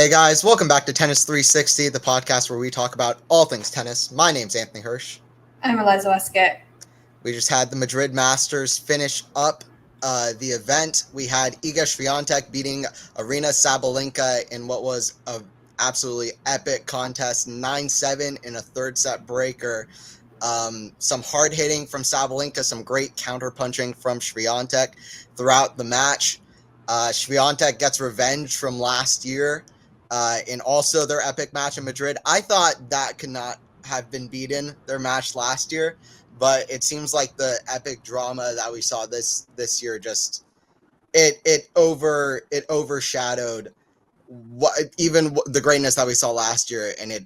Hey guys, welcome back to Tennis 360, the podcast where we talk about all things tennis. My name's Anthony Hirsch. I'm Eliza Wastcoat. We just had the Madrid Masters finish up the event. We had Iga Swiatek beating Aryna Sabalenka in what was a absolutely epic contest, 9-7 in a third set breaker. Some hard hitting from Sabalenka, some great counter punching from Swiatek throughout the match. Swiatek gets revenge from last year in also their epic match in Madrid. I thought that could not have been beaten, their match last year, but it seems like the epic drama that we saw this year just it overshadowed the greatness that we saw last year, and it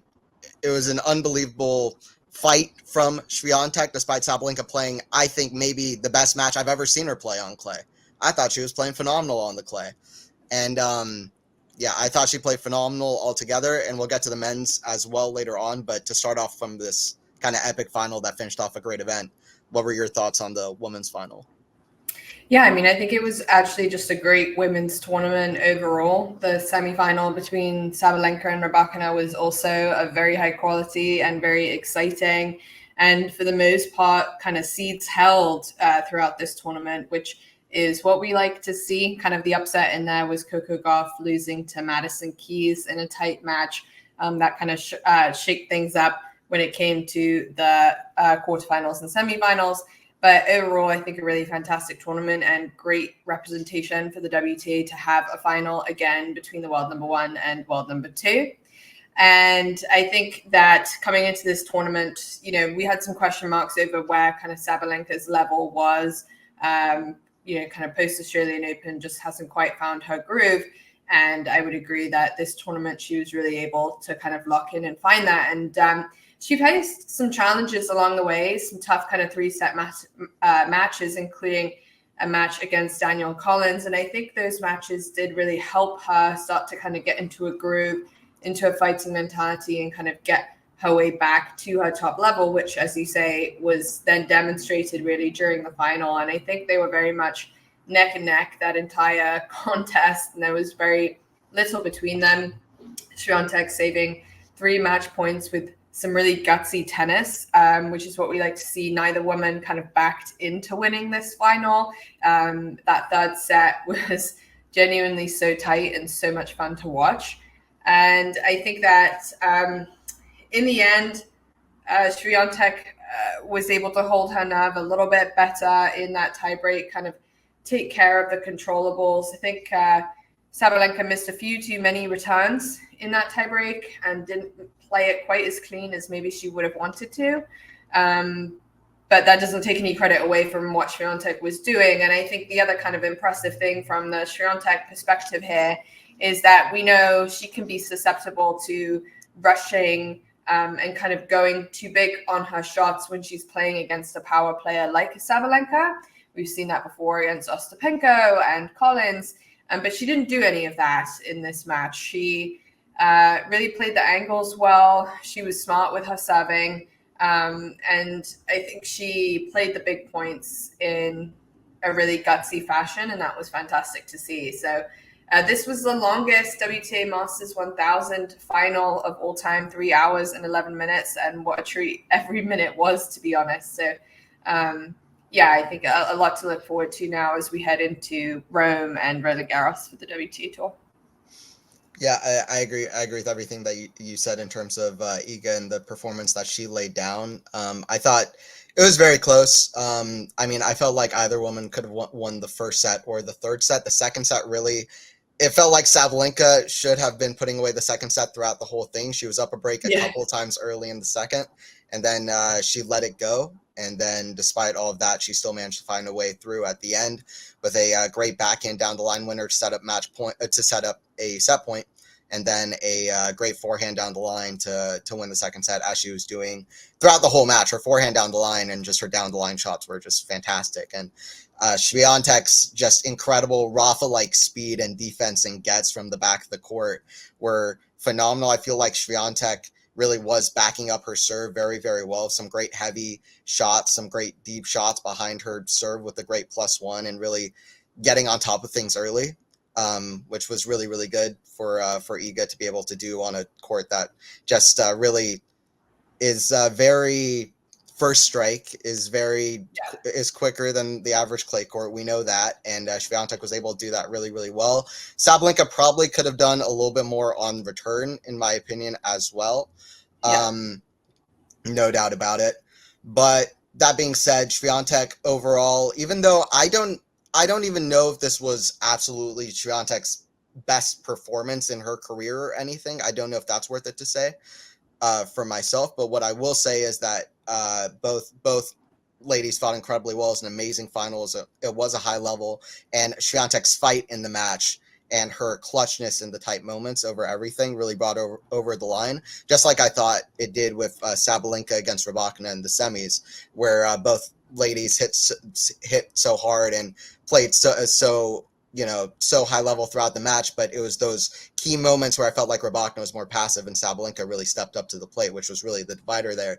was an unbelievable fight from Swiatek, despite Sabalenka playing, I think, maybe the best match I've ever seen her play on clay. I thought she was playing phenomenal on the clay. And I thought she played phenomenal altogether, and we'll get to the men's as well later on. But to start off from this kind of epic final that finished off a great event, what were your thoughts on the women's final? Yeah, I mean, I think it was actually just a great women's tournament overall. The semifinal between Sabalenka and Rybakina was also a very high quality and very exciting. And for the most part, kind of seeds held throughout this tournament, which is what we like to see. Kind of the upset in there was Coco Gauff losing to Madison Keys in a tight match. That kind of shake things up when it came to the quarterfinals and semifinals. But overall, I think a really fantastic tournament and great representation for the WTA to have a final again between the world number one and world number two. And I think that coming into this tournament, we had some question marks over where kind of Sabalenka's level was. Kind of post-Australian Open just hasn't quite found her groove. And I would agree that this tournament, she was really able to kind of lock in and find that. And she faced some challenges along the way, some tough kind of three-set matches, including a match against Danielle Collins. And I think those matches did really help her start to kind of get into a groove, into a fighting mentality, and kind of get her way back to her top level, which, as you say, was then demonstrated really during the final. And I think they were very much neck and neck that entire contest, and there was very little between them. Swiatek saving 3 match points with some really gutsy tennis, which is what we like to see. Neither woman kind of backed into winning this final. That third set was genuinely so tight and so much fun to watch. And I think that in the end, Swiatek was able to hold her nerve a little bit better in that tiebreak, kind of take care of the controllables. I think Sabalenka missed a few too many returns in that tiebreak and didn't play it quite as clean as maybe she would have wanted to. But that doesn't take any credit away from what Swiatek was doing. And I think the other kind of impressive thing from the Swiatek perspective here is that we know she can be susceptible to rushing and kind of going too big on her shots when she's playing against a power player like Sabalenka. We've seen that before against Ostapenko and Collins, but she didn't do any of that in this match. She really played the angles well. She was smart with her serving, and I think she played the big points in a really gutsy fashion, and that was fantastic to see. So this was the longest WTA Masters 1000 final of all time, 3 hours and 11 minutes, and what a treat every minute was, to be honest. So I think a lot to look forward to now as we head into Rome and Roland Garros for the WTA Tour. Yeah, I agree. I agree with everything that you said in terms of Iga and the performance that she laid down. I thought it was very close. I felt like either woman could have won the first set or the third set. The second set really, it felt like Sabalenka should have been putting away the second set throughout the whole thing. She was up a break a couple of times early in the second, and then she let it go. And then despite all of that, she still managed to find a way through at the end with a great backhand down the line winner to set up to set up a set point, and then a great forehand down the line to win the second set, as she was doing throughout the whole match. Her forehand down the line and just her down the line shots were just fantastic. And Swiatek's just incredible Rafa-like speed and defense and gets from the back of the court were phenomenal. I feel like Swiatek really was backing up her serve very, very well. Some great heavy shots, some great deep shots behind her serve with a great +1 and really getting on top of things early. which was really, really good for Iga to be able to do on a court that just really is very first strike is quicker than the average clay court. We know that, and Swiatek was able to do that really, really well. Sabalenka probably could have done a little bit more on return, in my opinion, as well. Yeah. No doubt about it. But that being said, Swiatek overall, even though I don't even know if this was absolutely Swiatek's best performance in her career or anything. I don't know if that's worth it to say for myself. But what I will say is that both ladies fought incredibly well. It was an amazing final. It was a high level, and Swiatek's fight in the match and her clutchness in the tight moments over everything really brought over the line, just like I thought it did with Sabalenka against Rybakina in the semis, where both ladies hit so hard and played so high level throughout the match, but it was those key moments where I felt like Rybakina was more passive and Sabalenka really stepped up to the plate, which was really the divider there.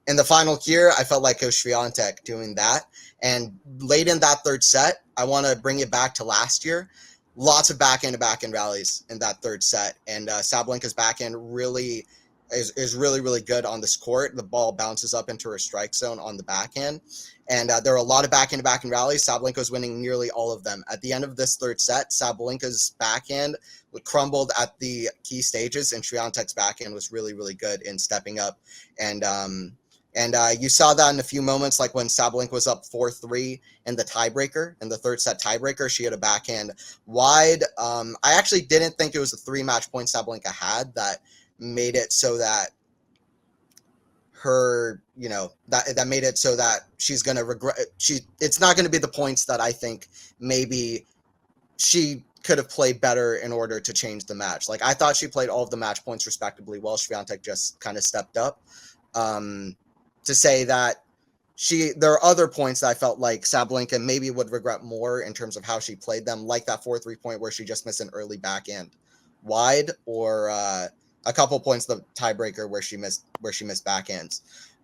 In the final here, I felt like it was Swiatek doing that. And late in that third set, I want to bring it back to last year. Lots of backhand rallies in that third set. And Sabalenka's backhand really is really, really good on this court. The ball bounces up into her strike zone on the backhand. And there are a lot of backhand rallies. Sabalenka was winning nearly all of them. At the end of this third set, Sabalenka's backhand crumbled at the key stages, and Swiatek's backhand was really, really good in stepping up. And you saw that in a few moments, like when Sabalenka was up 4-3 in the tiebreaker, in the third set tiebreaker, she had a backhand wide. I actually didn't think it was the 3-match point Sabalenka had that made it so that her, that made it so that she's going to regret. It's not going to be the points that I think maybe she could have played better in order to change the match. Like, I thought she played all of the match points respectably well. Swiatek just kind of stepped up. To say that there are other points that I felt like Sabalenka maybe would regret more in terms of how she played them, like that 4-3 point where she just missed an early backhand wide, or a couple points the tiebreaker where she missed backhands.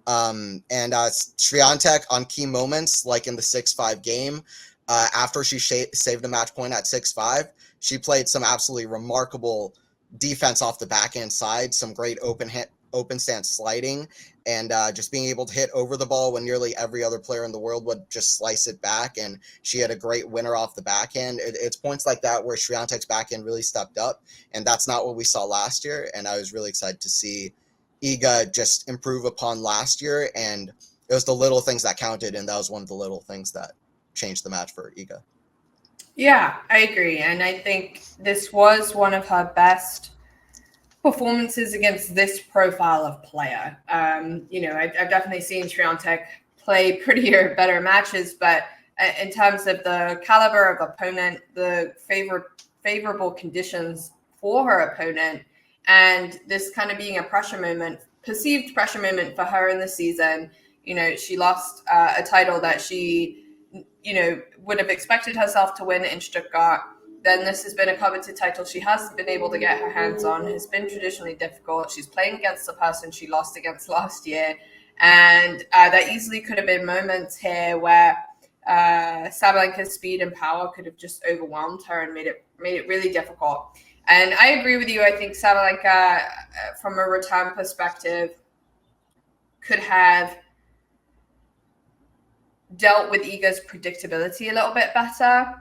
And Swiatek on key moments, like in the 6-5 game, after she saved a match point at 6-5, she played some absolutely remarkable defense off the backhand side, some great open stance sliding, and just being able to hit over the ball when nearly every other player in the world would just slice it back. And she had a great winner off the backhand. It's points like that where Swiatek's backhand really stepped up, and that's not what we saw last year. And I was really excited to see Iga just improve upon last year, and it was the little things that counted, and that was one of the little things that changed the match for Iga. Yeah, I agree. And I think this was one of her best performances against this profile of player. I've definitely seen Swiatek play prettier, better matches, but in terms of the caliber of opponent, the favorable conditions for her opponent, and this kind of being a perceived pressure moment for her in the season, she lost a title that she, would have expected herself to win in Stuttgart. Then this has been a coveted title she hasn't been able to get her hands on. Has been traditionally difficult. She's playing against the person she lost against last year. And there easily could have been moments here where Sabalenka's speed and power could have just overwhelmed her and made it really difficult. And I agree with you. I think Sabalenka, from a return perspective, could have dealt with Iga's predictability a little bit better,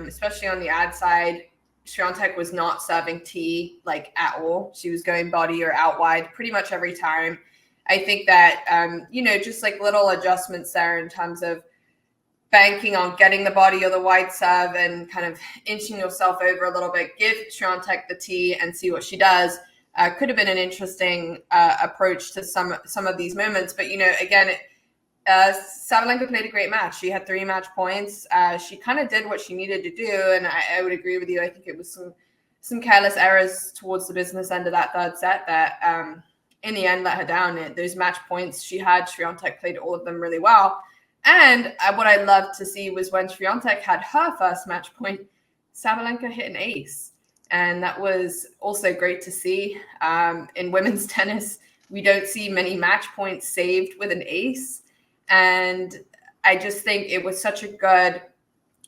especially on the ad side. Swiatek was not serving T at all. She was going body or out wide pretty much every time. I think that, just little adjustments there in terms of banking on getting the body or the wide serve and kind of inching yourself over a little bit, give Swiatek the T and see what she does. Could have been an interesting approach to some of these moments. But, again, Sabalenka played a great match. She had 3 match points. She kind of did what she needed to do, and I would agree with you. I think it was some careless errors towards the business end of that third set that, in the end, let her down. Those match points she had, Swiatek played all of them really well. And what I loved to see was when Swiatek had her first match point, Sabalenka hit an ace, and that was also great to see. In women's tennis, we don't see many match points saved with an ace. And I just think it was such a good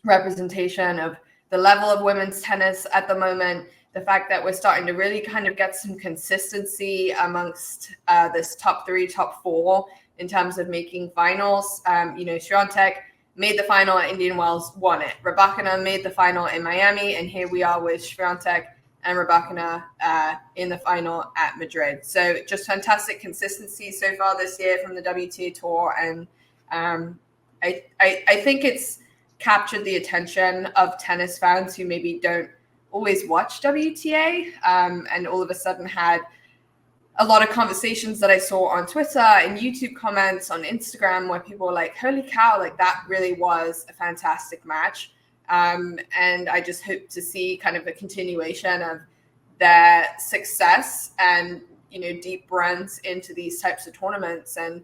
representation of the level of women's tennis at the moment, the fact that we're starting to really kind of get some consistency amongst this top 3, top 4 in terms of making finals. Swiatek made the final at Indian Wells, won it. Rybakina made the final in Miami, and here we are with Swiatek and Rybakina in the final at Madrid. So just fantastic consistency so far this year from the WTA Tour, and I think it's captured the attention of tennis fans who maybe don't always watch WTA, and all of a sudden had a lot of conversations that I saw on Twitter and YouTube comments on Instagram where people were like, holy cow, like that really was a fantastic match. And I just hope to see kind of a continuation of their success and, deep runs into these types of tournaments, and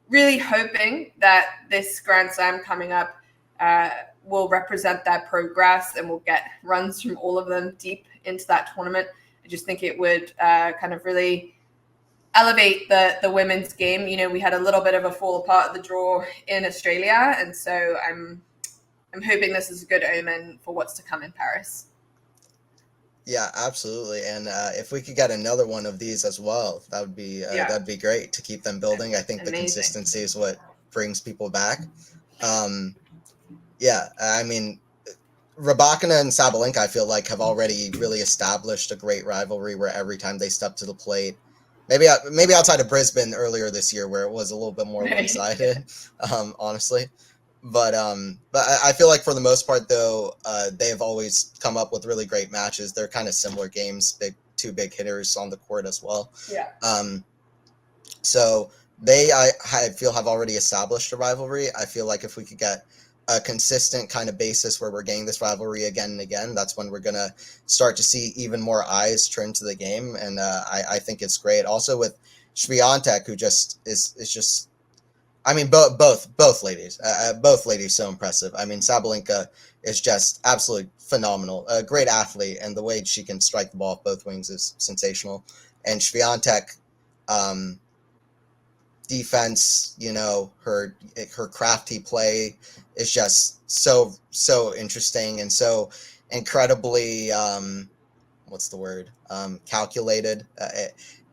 really hoping that this Grand Slam coming up will represent that progress, and we'll get runs from all of them deep into that tournament. I just think it would kind of really elevate the women's game. We had a little bit of a fall apart of the draw in Australia, and so I'm hoping this is a good omen for what's to come in Paris. Yeah, absolutely. And if we could get another one of these as well, that'd be great to keep them building. I think Amazing. The consistency is what brings people back. Rybakina and Sabalenka, I feel like, have already really established a great rivalry where every time they step to the plate, maybe outside of Brisbane earlier this year where it was a little bit more one-sided, honestly. But I feel like for the most part, though, they have always come up with really great matches. They're kind of similar games, two big hitters on the court as well. Yeah. So I feel have already established a rivalry. I feel like if we could get a consistent kind of basis where we're getting this rivalry again and again, that's when we're going to start to see even more eyes turn to the game. And I think it's great. Also with Swiatek, who just is just, I mean, both ladies so impressive. I mean, Sabalenka is just absolutely phenomenal, a great athlete, and the way she can strike the ball off both wings is sensational. And Swiatek, defense, her crafty play is just so interesting and so incredibly calculated.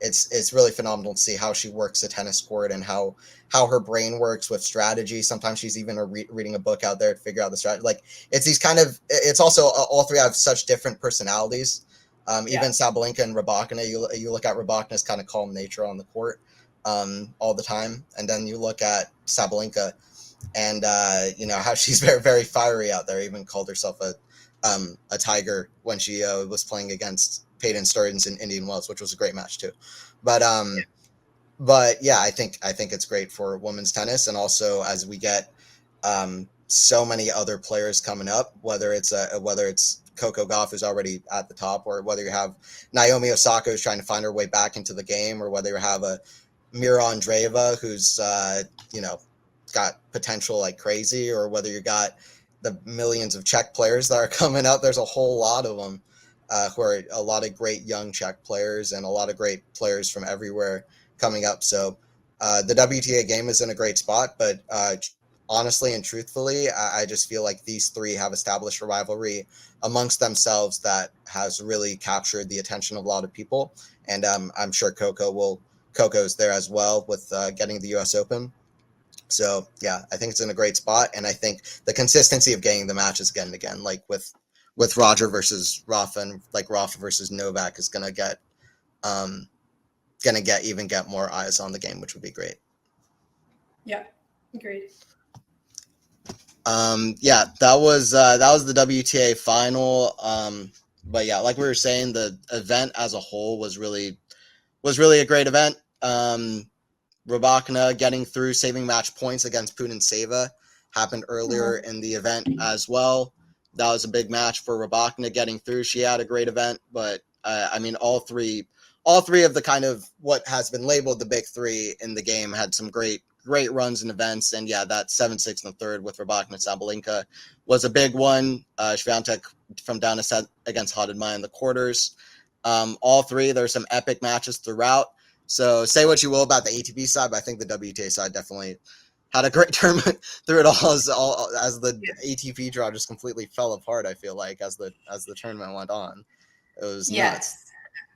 It's really phenomenal to see how she works the tennis court and how her brain works with strategy. Sometimes she's even reading a book out there to figure out the strategy. Like, it's these kind of, it's also all three have such different personalities. Even Sabalenka and Rybakina, you look at Rybakina's kind of calm nature on the court all the time, and then you look at Sabalenka and how she's very, very fiery out there. Even called herself a tiger when she was playing against Peyton Stearns in Indian Wells, which was a great match too. But I think it's great for women's tennis, and also as we get so many other players coming up, whether it's Coco Gauff, who's already at the top, or whether you have Naomi Osaka, who's trying to find her way back into the game, or whether you have a Mira Andreeva, who's got potential like crazy, or whether you got the millions of Czech players that are coming out. There's a whole lot of them who are a lot of great young Czech players and a lot of great players from everywhere coming up. So the WTA game is in a great spot, but honestly and truthfully, I just feel like these three have established a rivalry amongst themselves that has really captured the attention of a lot of people. And I'm sure Coco's there as well with getting the US Open. So yeah, I think it's in a great spot, and I think the consistency of getting the matches again and again, like with Roger versus Rafa and like Rafa versus Novak, is gonna get more eyes on the game, which would be great. Yeah, agreed. That was the WTA final. But yeah, like we were saying, the event as a whole was really a great event. Rybakina getting through, saving match points against Putintseva happened earlier in the event as well. That was a big match for Rybakina getting through. She had a great event, but I mean, all three of the kind of what has been labeled the big three in the game had some great runs and events. And yeah, that 7-6 in the third with Rybakina and Sabalenka was a big one. Swiatek from down a set against Hodemaj in the quarters. All three, there's some epic matches throughout. So say what you will about the ATP side, but I think the WTA side definitely had a great tournament through it all as the Yeah. ATP draw just completely fell apart. I feel like as the tournament went on, it was nuts. Yes.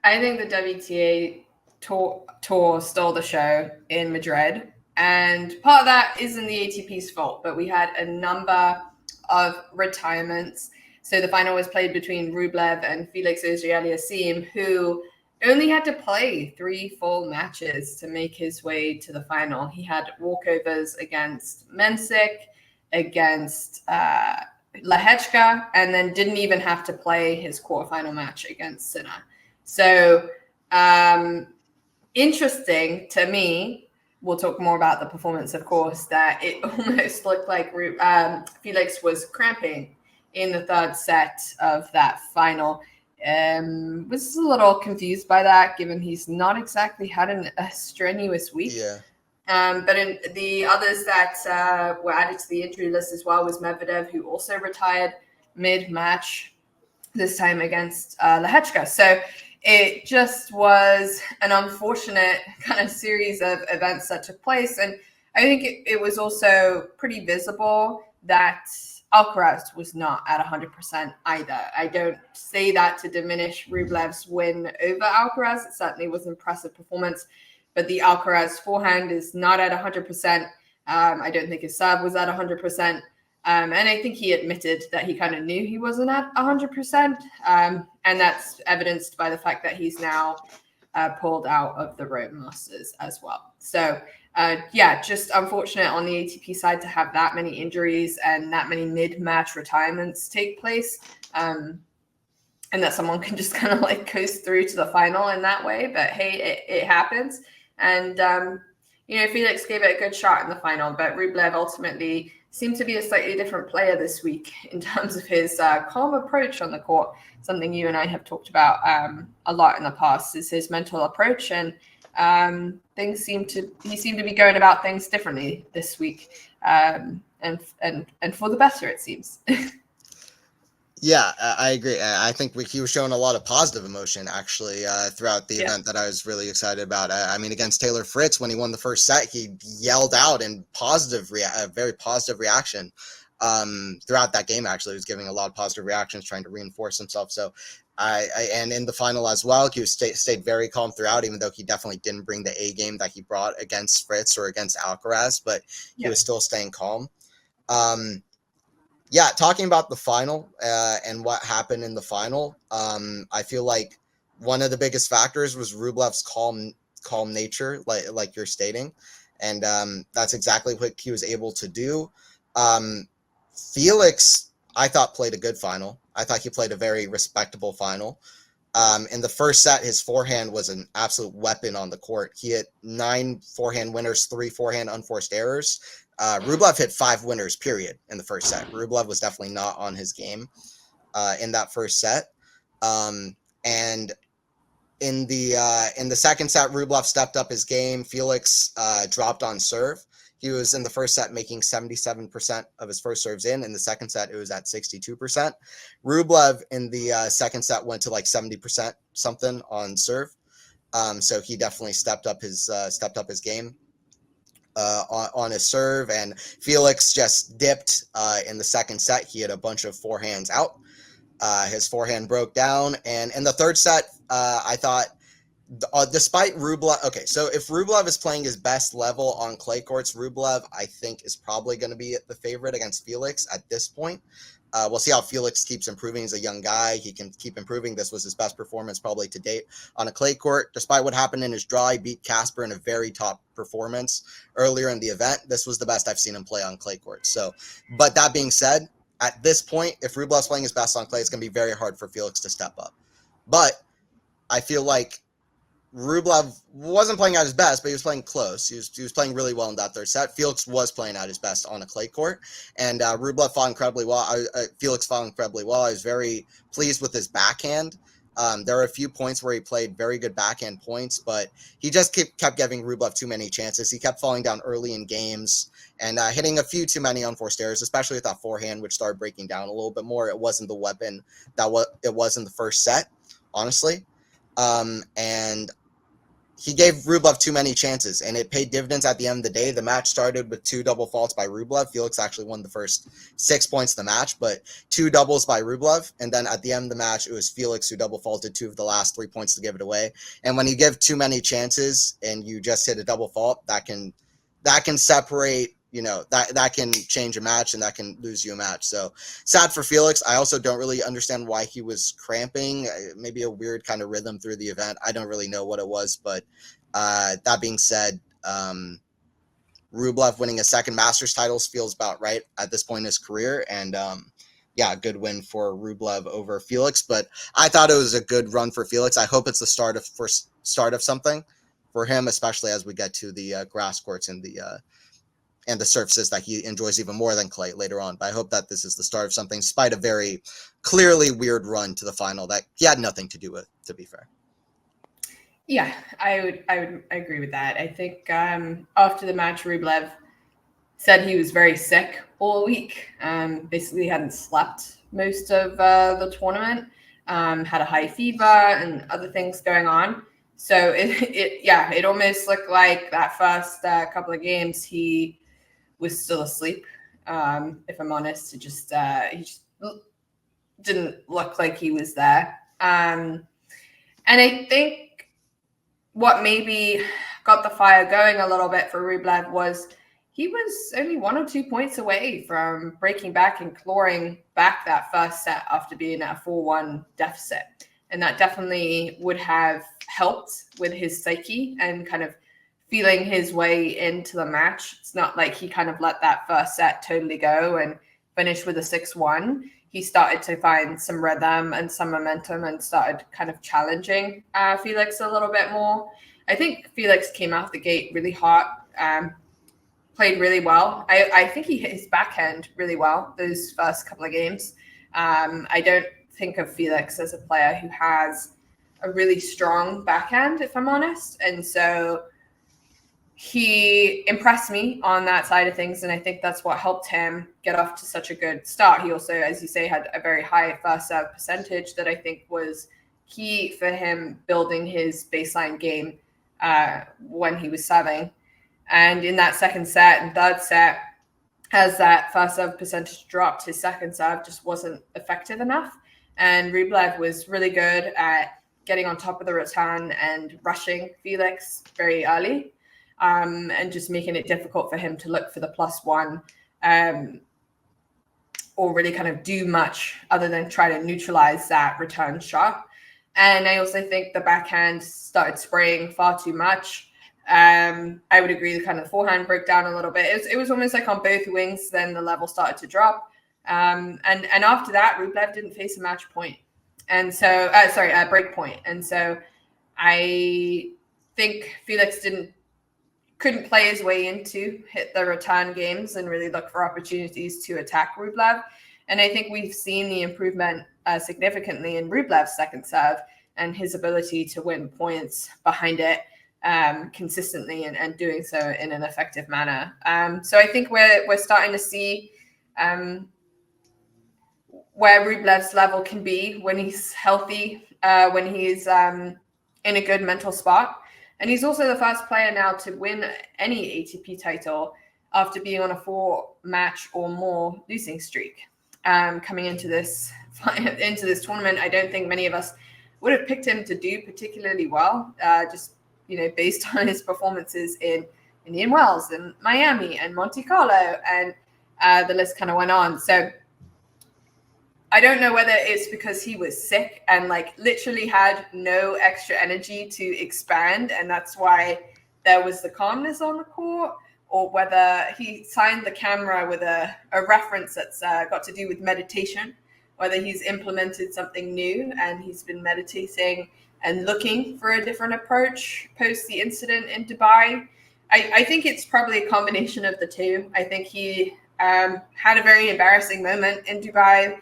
I think the WTA tour stole the show in Madrid. And part of that isn't the ATP's fault, but we had a number of retirements. So the final was played between Rublev and Felix Auger-Aliassime, who only had to play 3 full matches to make his way to the final. He had walkovers against Mensik, against Lehechka, and then didn't even have to play his quarterfinal match against Sinner. So interesting to me. We'll talk more about the performance, of course, that it almost looked like Felix was cramping in the 3rd set of that final. Was a little confused by that, given he's not exactly had a strenuous week. Yeah. But in the others that were added to the injury list as well was Medvedev, who also retired mid-match, this time against Lehechka. So it just was an unfortunate kind of series of events that took place. And I think it was also pretty visible that Alcaraz was not at 100% either. I don't say that to diminish Rublev's win over Alcaraz. It certainly was an impressive performance, but the Alcaraz forehand is not at 100%. I don't think his serve was at 100%. And I think he admitted that he kind of knew he wasn't at 100%. And that's evidenced by the fact that he's now pulled out of the Rome Masters as well. So, just unfortunate on the ATP side to have that many injuries and that many mid-match retirements take place. And that someone can just kind of like coast through to the final in that way. But hey, it happens. And, Felix gave it a good shot in the final, but Rublev ultimately seemed to be a slightly different player this week in terms of his calm approach on the court. Something you and I have talked about a lot in the past is his mental approach, and he seemed to be going about things differently this week, and for the better, it seems. Yeah, I agree. I think he was showing a lot of positive emotion, actually, throughout the event that I was really excited about. I mean, against Taylor Fritz, when he won the first set, he yelled out in a very positive reaction. Throughout that game, actually, he was giving a lot of positive reactions, trying to reinforce himself. So, and in the final as well, he stayed very calm throughout, even though he definitely didn't bring the A game that he brought against Fritz or against Alcaraz, but he was still staying calm. Yeah, talking about the final and what happened in the final, I feel like one of the biggest factors was Rublev's calm nature, like you're stating, and that's exactly what he was able to do. Felix, I thought, played a good final. I thought he played a very respectable final. In the first set, his forehand was an absolute weapon on the court. He hit 9 forehand winners, 3 forehand unforced errors. Rublev hit 5 winners, period, in the first set. Rublev was definitely not on his game in that first set. And in the second set, Rublev stepped up his game. Felix dropped on serve. He was in the first set making 77% of his first serves in. In the second set, it was at 62%. Rublev in the second set went to like 70% something on serve. So he definitely stepped up his game on his serve, and Felix just dipped in the second set. He had a bunch of forehands out. His forehand broke down, and in the third set, I thought, despite Rublev, okay, so if Rublev is playing his best level on clay courts, Rublev, I think, is probably going to be the favorite against Felix at this point. We'll see how Felix keeps improving. He's a young guy. He can keep improving. This was his best performance probably to date on a clay court. Despite what happened in his draw, he beat Casper in a very top performance earlier in the event. This was the best I've seen him play on clay court. So, but that being said, at this point, if Rublev's playing his best on clay, it's going to be very hard for Felix to step up. But I feel like Rublev wasn't playing at his best, but he was playing close. He was playing really well in that third set. Felix was playing at his best on a clay court, and Rublev fought incredibly well. Felix fought incredibly well. I was very pleased with his backhand. There were a few points where he played very good backhand points, but he just kept giving Rublev too many chances. He kept falling down early in games and hitting a few too many unforced errors, especially with that forehand, which started breaking down a little bit more. It wasn't the weapon that it was in the first set, honestly. And he gave Rublev too many chances, and it paid dividends at the end of the day. The match started with 2 double faults by Rublev. Felix actually won the first 6 points of the match, but 2 doubles by Rublev. And then at the end of the match, it was Felix who double faulted 2 of the last 3 points to give it away. And when you give too many chances and you just hit a double fault, that can separate, that can change a match, and that can lose you a match. So sad for Felix. I also don't really understand why he was cramping. Maybe a weird kind of rhythm through the event. I don't really know what it was, but that being said, Rublev winning a second Masters titles feels about right at this point in his career. And good win for Rublev over Felix. But I thought it was a good run for Felix. I hope it's the start of something for him, especially as we get to the grass courts and the surfaces that he enjoys even more than clay later on. But I hope that this is the start of something, despite a very clearly weird run to the final that he had nothing to do with, to be fair. Yeah, I would agree with that. I think after the match, Rublev said he was very sick all week. Basically hadn't slept most of the tournament, had a high fever and other things going on. So it almost looked like that first couple of games he was still asleep. If I'm honest, he just didn't look like he was there. And I think what maybe got the fire going a little bit for Rublev was he was only 1 or 2 points away from breaking back and clawing back that first set after being at a 4-1 deficit. And that definitely would have helped with his psyche and kind of feeling his way into the match. It's not like he kind of let that first set totally go and finish with a 6-1. He started to find some rhythm and some momentum and started kind of challenging Felix a little bit more. I think Felix came out the gate really hot, played really well. I think he hit his backhand really well those first couple of games. I don't think of Felix as a player who has a really strong backhand, if I'm honest. And so he impressed me on that side of things, and I think that's what helped him get off to such a good start. He also, as you say, had a very high first serve percentage that I think was key for him building his baseline game when he was serving. And in that second set and third set, as that first serve percentage dropped, his second serve just wasn't effective enough. And Rublev was really good at getting on top of the return and rushing Felix very early. And just making it difficult for him to look for the +1 or really kind of do much other than try to neutralize that return shot. And I also think the backhand started spraying far too much. I would agree the kind of forehand broke down a little bit. It was almost like on both wings, then the level started to drop. And after that, Rublev didn't face a match point. And so, a break point. And so I think Felix couldn't play his way into hit the return games and really look for opportunities to attack Rublev. And I think we've seen the improvement significantly in Rublev's second serve and his ability to win points behind it consistently and doing so in an effective manner. So I think we're starting to see where Rublev's level can be when he's healthy, when he's in a good mental spot. And he's also the first player now to win any ATP title after being on a 4-match or more losing streak. Coming into this tournament, I don't think many of us would have picked him to do particularly well, just based on his performances in Indian Wells and Miami and Monte Carlo, and the list kind of went on. So I don't know whether it's because he was sick and literally had no extra energy to expand, and that's why there was the calmness on the court, or whether he signed the camera with a reference that's got to do with meditation, whether he's implemented something new and he's been meditating and looking for a different approach post the incident in Dubai. I think it's probably a combination of the two. I think he had a very embarrassing moment in Dubai.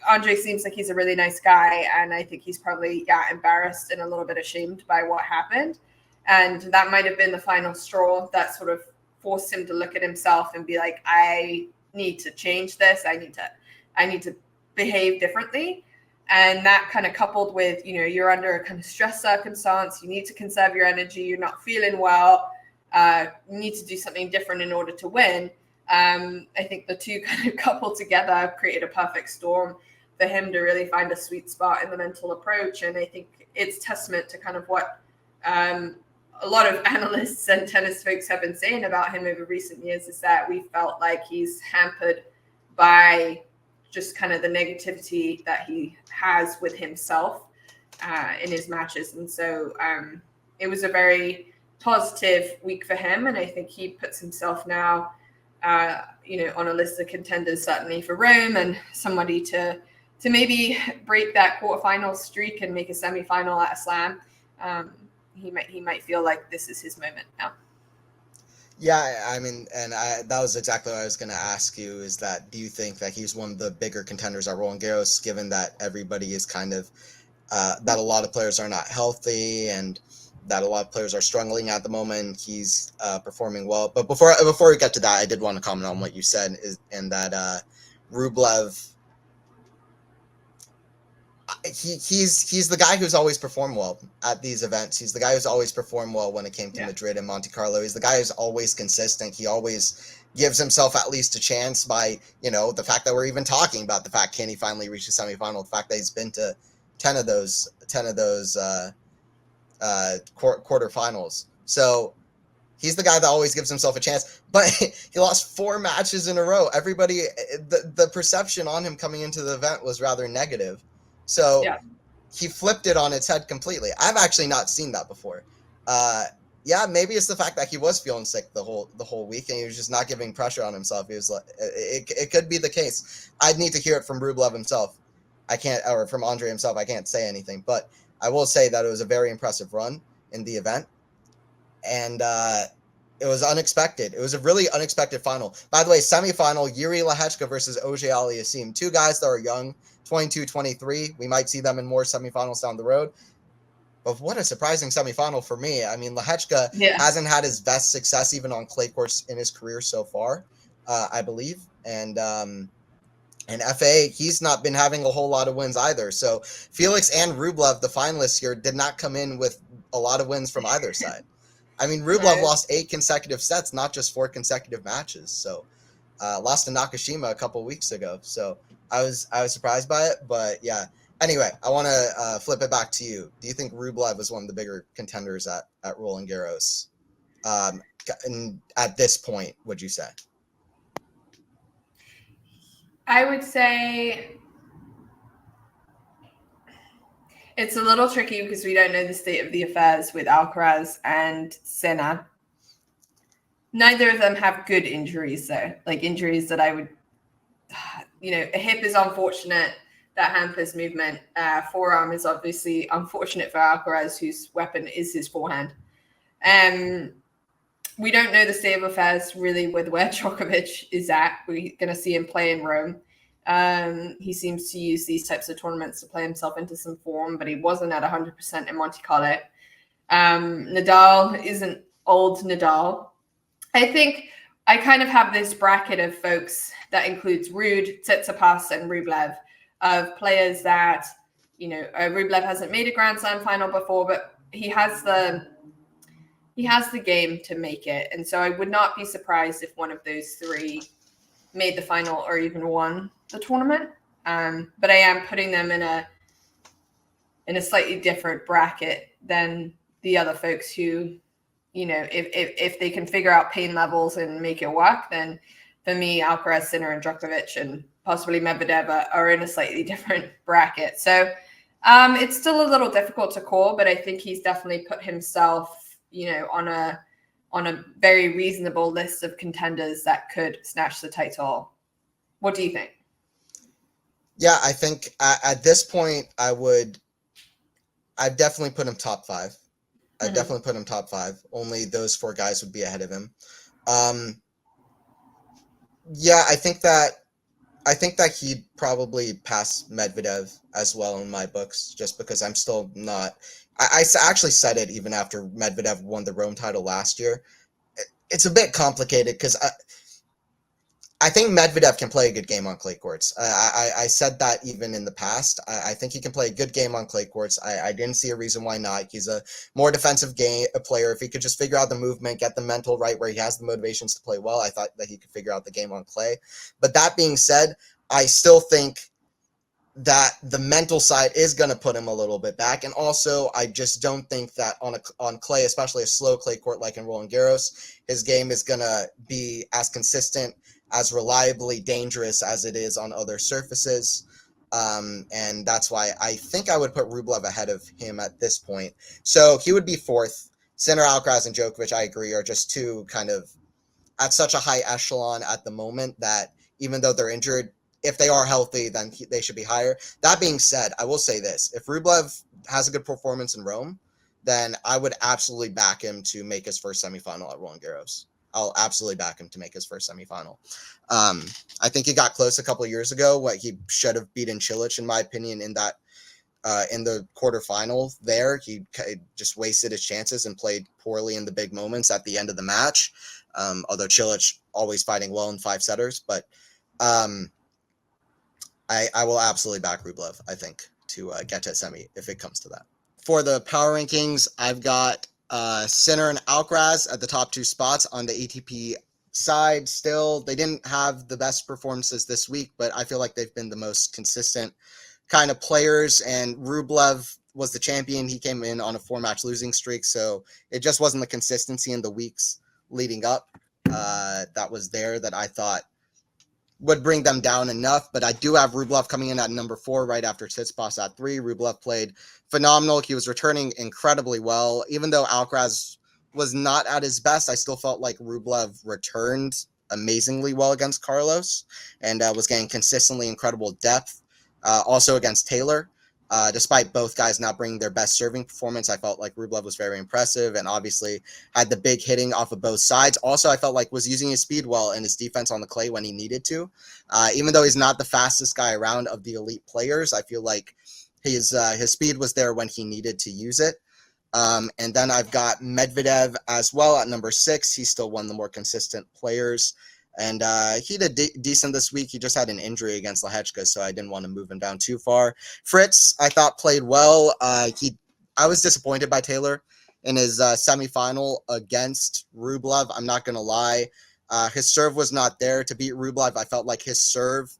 Andre seems like he's a really nice guy, and I think he's probably embarrassed and a little bit ashamed by what happened. And that might have been the final straw that sort of forced him to look at himself and be like, I need to change this. I need to behave differently. And that kind of coupled with, you're under a kind of stress circumstance, you need to conserve your energy, you're not feeling well, you need to do something different in order to win. I think the two kind of coupled together created a perfect storm for him to really find a sweet spot in the mental approach. And I think it's testament to kind of what a lot of analysts and tennis folks have been saying about him over recent years, is that we felt like he's hampered by just kind of the negativity that he has with himself in his matches. And so it was a very positive week for him. And I think he puts himself now, on a list of contenders, certainly for Rome, and somebody to maybe break that quarterfinal streak and make a semifinal at a slam. He might feel like this is his moment now. Yeah, I mean, and that was exactly what I was going to ask you, is that do you think that he's one of the bigger contenders at Roland Garros, given that everybody is kind of, that a lot of players are not healthy and that a lot of players are struggling at the moment? He's performing well. But before we get to that, I did want to comment on what you said, and that Rublev, he's the guy who's always performed well at these events. He's the guy who's always performed well when it came to Madrid and Monte Carlo. He's the guy who's always consistent. He always gives himself at least a chance by, the fact that we're even talking about the fact, can he finally reach the semifinal, the fact that he's been to 10 of those quarterfinals. So he's the guy that always gives himself a chance, but he lost 4 matches in a row. Everybody, the perception on him coming into the event was rather negative. So he flipped it on its head completely. I've actually not seen that before. Maybe it's the fact that he was feeling sick the whole week and he was just not giving pressure on himself. He was like, it could be the case. I'd need to hear it from Rublev himself. I can't, or from Andre himself. I can't say anything, but I will say that it was a very impressive run in the event, and it was unexpected. It was a really unexpected final. By the way, semifinal, Yuri Lehechka versus Oj Aliassim. 2 guys that are young, 22, 23. We might see them in more semifinals down the road. But what a surprising semifinal for me. I mean, Lehechka hasn't had his best success even on clay courts in his career so far, I believe. And FA, he's not been having a whole lot of wins either. So Felix and Rublev, the finalists here, did not come in with a lot of wins from either side. I mean, Rublev lost 8 consecutive sets, not just 4 consecutive matches. So lost to Nakashima a couple weeks ago. So I was surprised by it. But yeah. Anyway, I want to flip it back to you. Do you think Rublev is one of the bigger contenders at Roland Garros? And at this point, would you say? I would say it's a little tricky because we don't know the state of the affairs with Alcaraz and Sinner. Neither of them have good injuries, though. Like injuries that I would, a hip is unfortunate. That hampers movement. Forearm is obviously unfortunate for Alcaraz, whose weapon is his forehand. We don't know the state of affairs really with where Djokovic is at. We're going to see him play in Rome. He seems to use these types of tournaments to play himself into some form, but he wasn't at 100% in Monte Carlo. Nadal isn't old Nadal. I think I kind of have this bracket of folks that includes Ruud, Tsitsipas, and Rublev, of players that, Rublev hasn't made a Grand Slam final before, but he has the game to make it. And so I would not be surprised if one of those 3 made the final or even won the tournament. But I am putting them in a slightly different bracket than the other folks who, if they can figure out pain levels and make it work, then for me, Alcaraz, Sinner, and Djokovic, and possibly Medvedev are in a slightly different bracket. So it's still a little difficult to call, but I think he's definitely put himself, on a very reasonable list of contenders that could snatch the title. What do you think? Yeah, I think at this point, I'd definitely put him top 5. I'd definitely put him top 5. Only those 4 guys would be ahead of him. I think that he'd probably pass Medvedev as well in my books, just because I'm still not. I actually said it even after Medvedev won the Rome title last year. It's a bit complicated because I think Medvedev can play a good game on clay courts. I said that even in the past. I think he can play a good game on clay courts. I didn't see a reason why not. He's a more defensive player. If he could just figure out the movement, get the mental right where he has the motivations to play well, I thought that he could figure out the game on clay. But that being said, I still think that the mental side is going to put him a little bit back. And also, I just don't think that on clay, especially a slow clay court like in Roland Garros, his game is going to be as consistent, as reliably dangerous as it is on other surfaces. And that's why I think I would put Rublev ahead of him at this point. So he would be fourth. Sinner, Alcaraz, and Djokovic, I agree, are just two kind of at such a high echelon at the moment that even though they're injured, if they are healthy, then they should be higher. That being said, I will say this. If Rublev has a good performance in Rome, then I would absolutely back him to make his first semifinal at Roland Garros. I'll absolutely back him to make his first semifinal. I think he got close a couple of years ago. What he should have beaten Cilic, in my opinion, in the quarterfinal there. He just wasted his chances and played poorly in the big moments at the end of the match. Although Cilic always fighting well in five setters, but I will absolutely back Rublev, I think, to get to a semi if it comes to that. For the power rankings, I've got Sinner and Alcaraz at the top two spots on the ATP side still. They didn't have the best performances this week, but I feel like they've been the most consistent kind of players, and Rublev was the champion. He came in on a 4-match losing streak, so it just wasn't the consistency in the weeks leading up that was there that I thought would bring them down enough. But I do have Rublev coming in at number 4 right after Tsitsipas at 3. Rublev played phenomenal. He was returning incredibly well. Even though Alcaraz was not at his best, I still felt like Rublev returned amazingly well against Carlos and was getting consistently incredible depth. Also against Taylor. Despite both guys not bringing their best serving performance, I felt like Rublev was very impressive and obviously had the big hitting off of both sides. Also, I felt like was using his speed well and his defense on the clay when he needed to. Even though he's not the fastest guy around of the elite players, I feel like his speed was there when he needed to use it. And then I've got Medvedev as well at number 6. He's still one of the more consistent players. And he did decent this week. He just had an injury against Lehechka, so I didn't want to move him down too far. Fritz, I thought, played well. I was disappointed by Taylor in his semifinal against Rublev. I'm not going to lie. His serve was not there to beat Rublev. I felt like his serve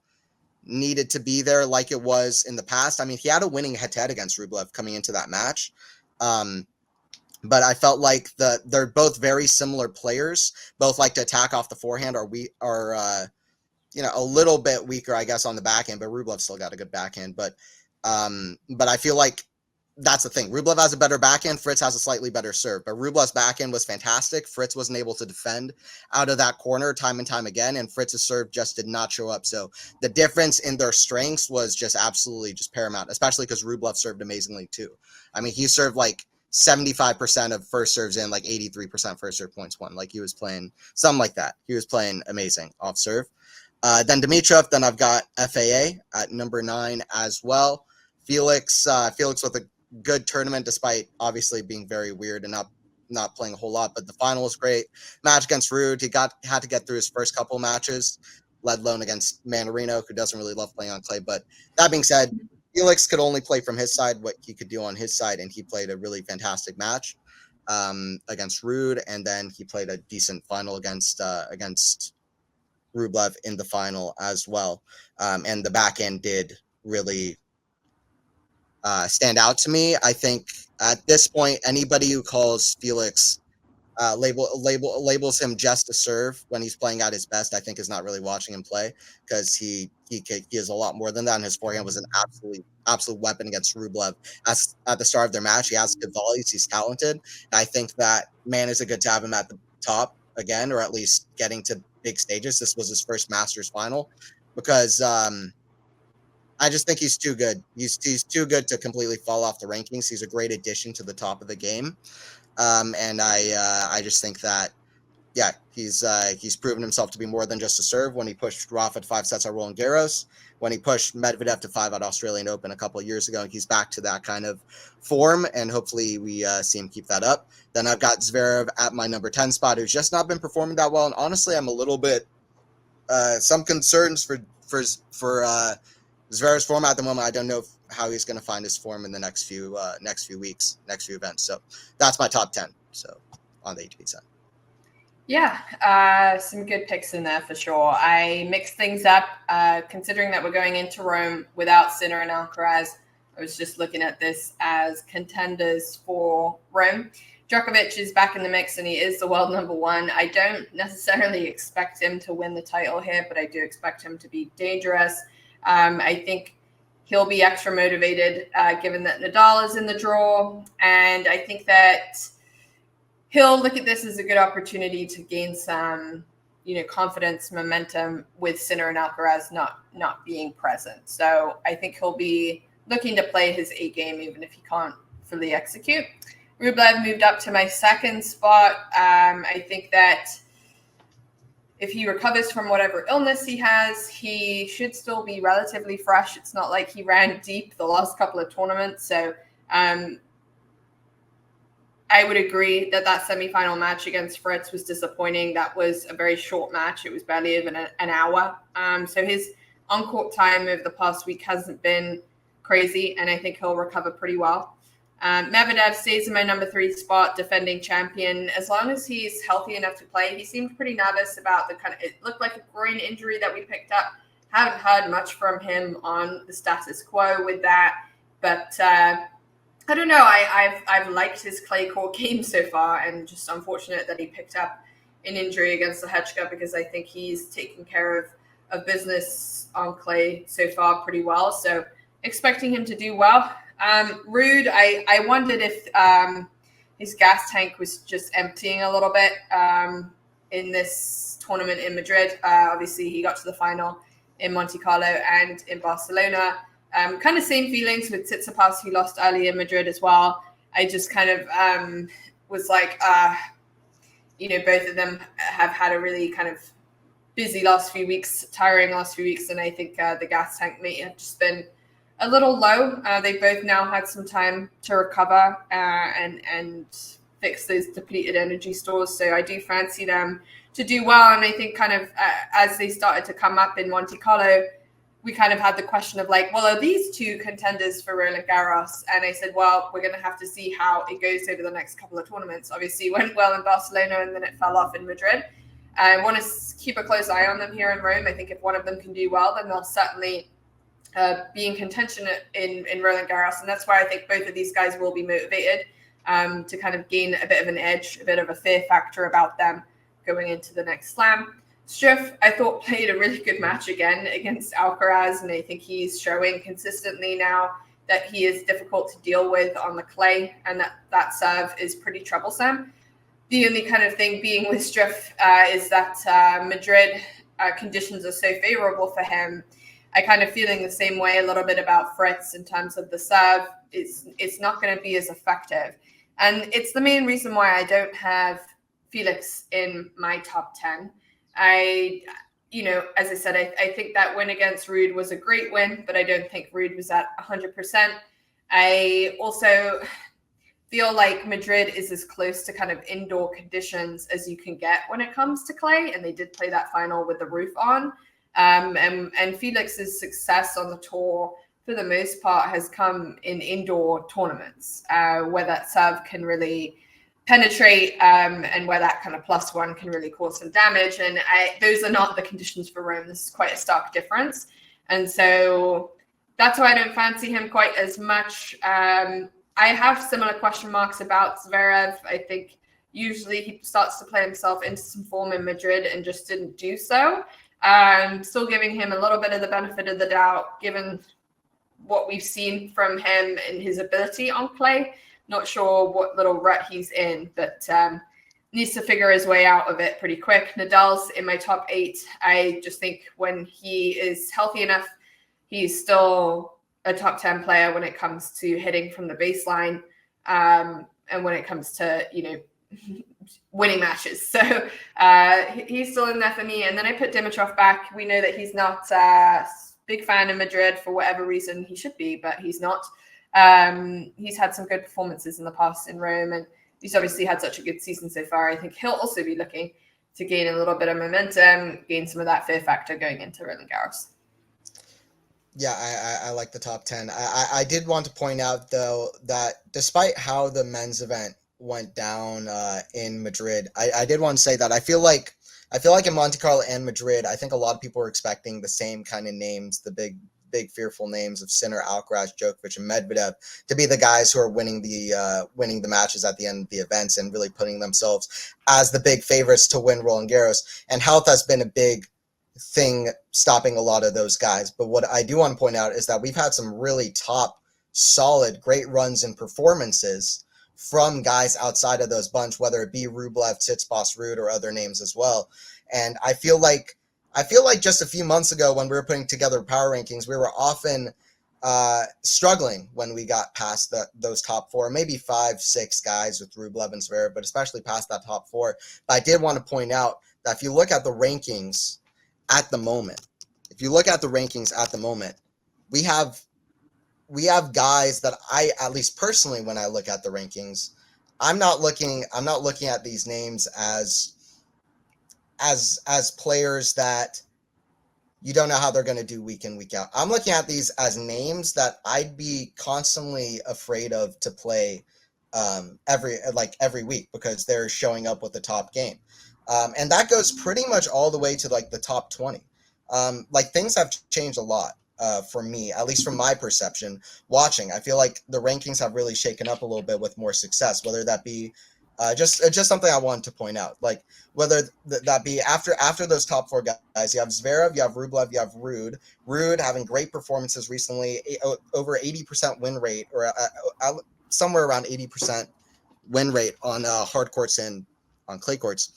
needed to be there like it was in the past. I mean, he had a winning head-to-head against Rublev coming into that match. But I felt like they're both very similar players. Both like to attack off the forehand, are a little bit weaker, I guess, on the backhand. But Rublev still got a good backhand. But I feel like that's the thing. Rublev has a better backhand. Fritz has a slightly better serve. But Rublev's backhand was fantastic. Fritz wasn't able to defend out of that corner time and time again, and Fritz's serve just did not show up. So the difference in their strengths was just absolutely just paramount, especially because Rublev served amazingly too. I mean, he served like 75% of first serves in, like 83% first serve points won. Like he was playing something like that. He was playing amazing off serve. Then Dimitrov. Then I've got FAA at number 9 as well. Felix with a good tournament, despite obviously being very weird and not playing a whole lot. But the final was great. Match against Rude. He had to get through his first couple matches, let alone against Manarino, who doesn't really love playing on clay. But that being said, Felix could only play from his side what he could do on his side, and he played a really fantastic match against Rude, and then he played a decent final against Rublev in the final as well. And the back end did really stand out to me. I think at this point, anybody who calls Felix labels him just to serve when he's playing at his best, I think is not really watching him play, because he is a lot more than that. And his forehand was an absolute weapon against Rublev. At the start of their match, he has good volleys. He's talented. And I think that is a good to have him at the top again, or at least getting to big stages. This was his first Masters final, because I just think he's too good. He's too good to completely fall off the rankings. He's a great addition to the top of the game. And I just think that, yeah, he's proven himself to be more than just a serve when he pushed Rafa to 5 sets at Roland Garros, when he pushed Medvedev to 5 at Australian Open a couple of years ago. He's back to that kind of form, and hopefully we see him keep that up. Then I've got Zverev at my number 10 spot, who's just not been performing that well. And honestly, I'm a little bit some concerns for Zverev's form at the moment. I don't know how he's going to find his form in the next few weeks, next few events. So that's my top 10. So on the ATP side. Yeah, some good picks in there for sure. I mixed things up, considering that we're going into Rome without Sinner and Alcaraz. I was just looking at this as contenders for Rome. Djokovic is back in the mix, and he is the world number one. I don't necessarily expect him to win the title here, but I do expect him to be dangerous. I think he'll be extra motivated, given that Nadal is in the draw, and I think that he'll look at this as a good opportunity to gain some, confidence, momentum with Sinner and Alcaraz not being present. So I think he'll be looking to play his A game, even if he can't fully execute. Rublev moved up to my second spot. I think that if he recovers from whatever illness he has, he should still be relatively fresh. It's not like he ran deep the last couple of tournaments. So I would agree that semifinal match against Fritz was disappointing. That was a very short match. It was barely even an hour. So his on-court time over the past week hasn't been crazy, and I think he'll recover pretty well. Medvedev stays in my number 3 spot, defending champion. As long as he's healthy enough to play, he seemed pretty nervous about it looked like a groin injury that we picked up. Haven't heard much from him on the status quo with that, but I don't know. I've liked his clay court game so far, and just unfortunate that he picked up an injury against the Lehechka, because I think he's taken care of business on clay so far pretty well. So expecting him to do well. Rude, I wondered if his gas tank was just emptying a little bit in this tournament in Madrid. Obviously, he got to the final in Monte Carlo and in Barcelona. Kind of same feelings with Tsitsipas, who lost early in Madrid as well. I just kind of was like, both of them have had a really kind of busy last few weeks, tiring last few weeks, and I think the gas tank may have just been a little low. They both now had some time to recover and fix those depleted energy stores. So I do fancy them to do well. And I think kind of as they started to come up in Monte Carlo, we kind of had the question of like, well, are these two contenders for Roland Garros? And I said, well, we're going to have to see how it goes over the next couple of tournaments. Obviously, it went well in Barcelona, and then it fell off in Madrid. I want to keep a close eye on them here in Rome. I think if one of them can do well, then they'll certainly be in contention in Roland Garros. And that's why I think both of these guys will be motivated to kind of gain a bit of an edge, a bit of a fear factor about them going into the next slam. Struff, I thought, played a really good match again against Alcaraz, and I think he's showing consistently now that he is difficult to deal with on the clay, and that serve is pretty troublesome. The only kind of thing being with Struff is that Madrid conditions are so favorable for him. I kind of feeling the same way a little bit about Fritz in terms of the serve. It's not going to be as effective. And it's the main reason why I don't have Felix in my top 10. As I said, I think that win against Ruud was a great win, but I don't think Ruud was at 100%. I also feel like Madrid is as close to kind of indoor conditions as you can get when it comes to clay, and they did play that final with the roof on. And Felix's success on the tour, for the most part, has come in indoor tournaments where that serve can really penetrate and where that kind of +1 can really cause some damage. And those are not the conditions for Rome. This is quite a stark difference. And so that's why I don't fancy him quite as much. I have similar question marks about Zverev. I think usually he starts to play himself into some form in Madrid and just didn't do so. Still giving him a little bit of the benefit of the doubt, given what we've seen from him and his ability on clay. Not sure what little rut he's in, but needs to figure his way out of it pretty quick. Nadal's in my top 8. I just think when he is healthy enough, he's still a top 10 player when it comes to hitting from the baseline and when it comes to, winning matches. So he's still in there for me. And then I put Dimitrov back. We know that he's not a big fan in Madrid for whatever reason. He should be, but he's not. He's had some good performances in the past in Rome, and he's obviously had such a good season so far. I think he'll also be looking to gain a little bit of momentum, gain some of that fear factor going into Roland Garros. Yeah, I like the top 10. I did want to point out, though, that despite how the men's event went down in Madrid, I did want to say that I feel like in Monte Carlo and Madrid, I think a lot of people were expecting the same kind of names, the big fearful names of Sinner, Alcaraz, Djokovic, and Medvedev to be the guys who are winning the matches at the end of the events and really putting themselves as the big favorites to win Roland Garros. And health has been a big thing stopping a lot of those guys. But what I do want to point out is that we've had some really top, solid, great runs and performances from guys outside of those bunch, whether it be Rublev, Tsitsipas, Ruud, or other names as well. And I feel like just a few months ago when we were putting together power rankings, we were often struggling when we got past those top four, maybe 5, 6 guys with Rublev and Zverev, but especially past that top four. But I did want to point out that if you look at the rankings at the moment, we have guys that I, at least personally, when I look at the rankings, I'm not looking at these names as players that you don't know how they're going to do week in, week out. I'm looking at these as names that I'd be constantly afraid of to play every week because they're showing up with the top game. And that goes pretty much all the way to like the top 20. Things have changed a lot for me, at least from my perception watching. I feel like the rankings have really shaken up a little bit with more success, whether that be just something I wanted to point out. Like whether that be after those top 4 guys, you have Zverev, you have Rublev, you have Ruud. Ruud having great performances recently, over 80% win rate, or somewhere around 80% win rate on hard courts and on clay courts.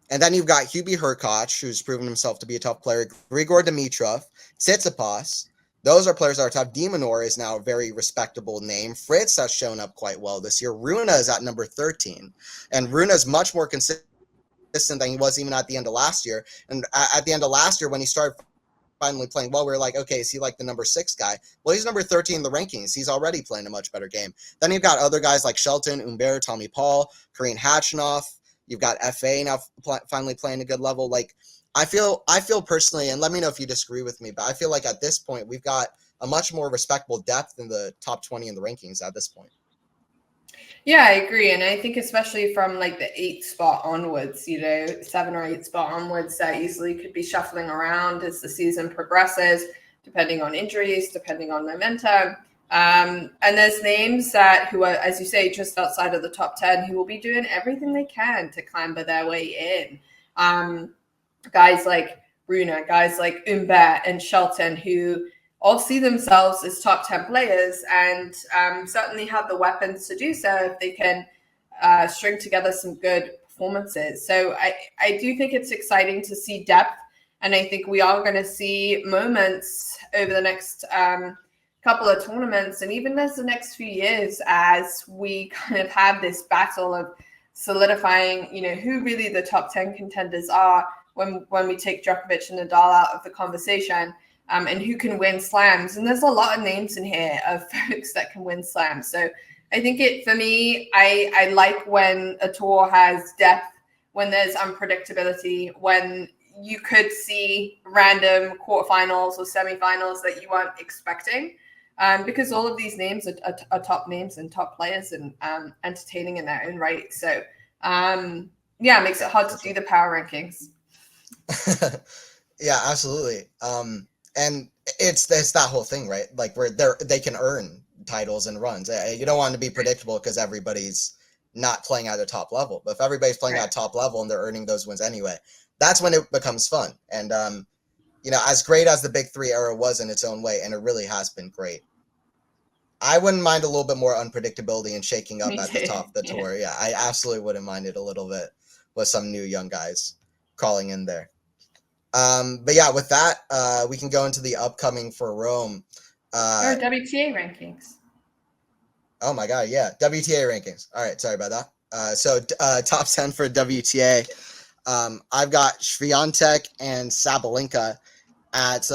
And then you've got Hubie Hurkacz, who's proven himself to be a tough player. Grigor Dimitrov, Tsitsipas. Those are players that are tough. De Minaur is now a very respectable name. Fritz has shown up quite well this year. Rune is at number 13. And Rune is much more consistent than he was even at the end of last year. And at the end of last year, when he started finally playing well, we were like, okay, is he like the number 6 guy? Well, he's number 13 in the rankings. He's already playing a much better game. Then you've got other guys like Shelton, Humbert, Tommy Paul, Kareem Hachinoff. You've got FA now finally playing a good level. Like, I feel personally, and let me know if you disagree with me, but I feel like at this point we've got a much more respectable depth in the top 20 in the rankings at this point. Yeah, I agree. And I think especially from like the 8th spot onwards, 7 or 8 spot onwards, that easily could be shuffling around as the season progresses, depending on injuries, depending on momentum. And there's names who are, as you say, just outside of the top 10, who will be doing everything they can to clamber their way in. Guys like Rune, guys like Humbert and Shelton, who all see themselves as top 10 players and certainly have the weapons to do so if they can string together some good performances. So I do think it's exciting to see depth, and I think we are going to see moments over the next couple of tournaments and even as the next few years as we kind of have this battle of solidifying, who really the top 10 contenders are when we take Djokovic and Nadal out of the conversation, and who can win slams. And there's a lot of names in here of folks that can win slams. So I think for me, I like when a tour has depth, when there's unpredictability, when you could see random quarterfinals or semifinals that you weren't expecting. Because all of these names are top names and top players and entertaining in their own right. So, it makes it hard to do the power rankings. Yeah, absolutely. And it's that whole thing, right? Like they can earn titles and runs. You don't want to be predictable because everybody's not playing at a top level. But if everybody's playing at top level and they're earning those wins anyway, that's when it becomes fun. And as great as the Big Three era was in its own way, and it really has been great, I wouldn't mind a little bit more unpredictability and shaking up at the top of the tour. Yeah, I absolutely wouldn't mind it a little bit with some new young guys crawling in there. But yeah, with that, we can go into the upcoming for Rome. WTA rankings. Oh my God, yeah, WTA rankings. All right, sorry about that. So top 10 for WTA. I've got Swiatek and Sabalenka at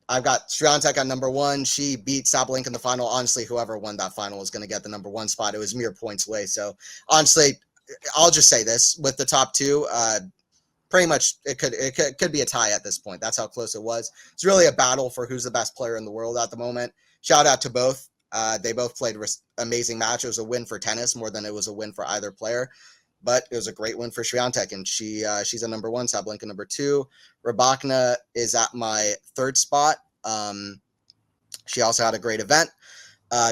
I've got Swiatek at number 1. She beat Sabalenka in the final. Honestly, whoever won that final was going to get the number 1 spot. It was mere points away. So honestly, I'll just say this with the top 2, pretty much it could be a tie at this point. That's how close it was. It's really a battle for who's the best player in the world at the moment. Shout out to both. They both played amazing match. It was a win for tennis more than it was a win for either player. But it was a great win for Swiatek, and she's a number 1, Sabalenka number 2. Rybakina is at my 3rd spot. She also had a great event.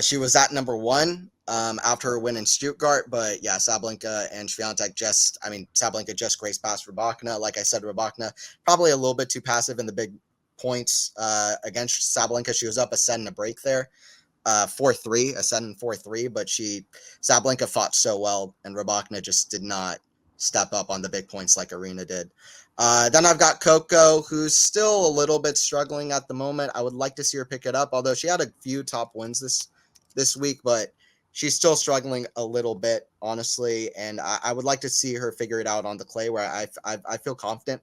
She was at number 1 after her win in Stuttgart, but yeah, Sabalenka and Swiatek Sabalenka just graced past Rybakina. Like I said, Rybakina probably a little bit too passive in the big points against Sabalenka. She was up a set and a break there. 4-3, a set and 4-3, but Sabalenka fought so well, and Rybakina just did not step up on the big points like Arena did. Then I've got Coco, who's still a little bit struggling at the moment. I would like to see her pick it up, although she had a few top wins this week, but she's still struggling a little bit, honestly, and I would like to see her figure it out on the clay, where I feel confident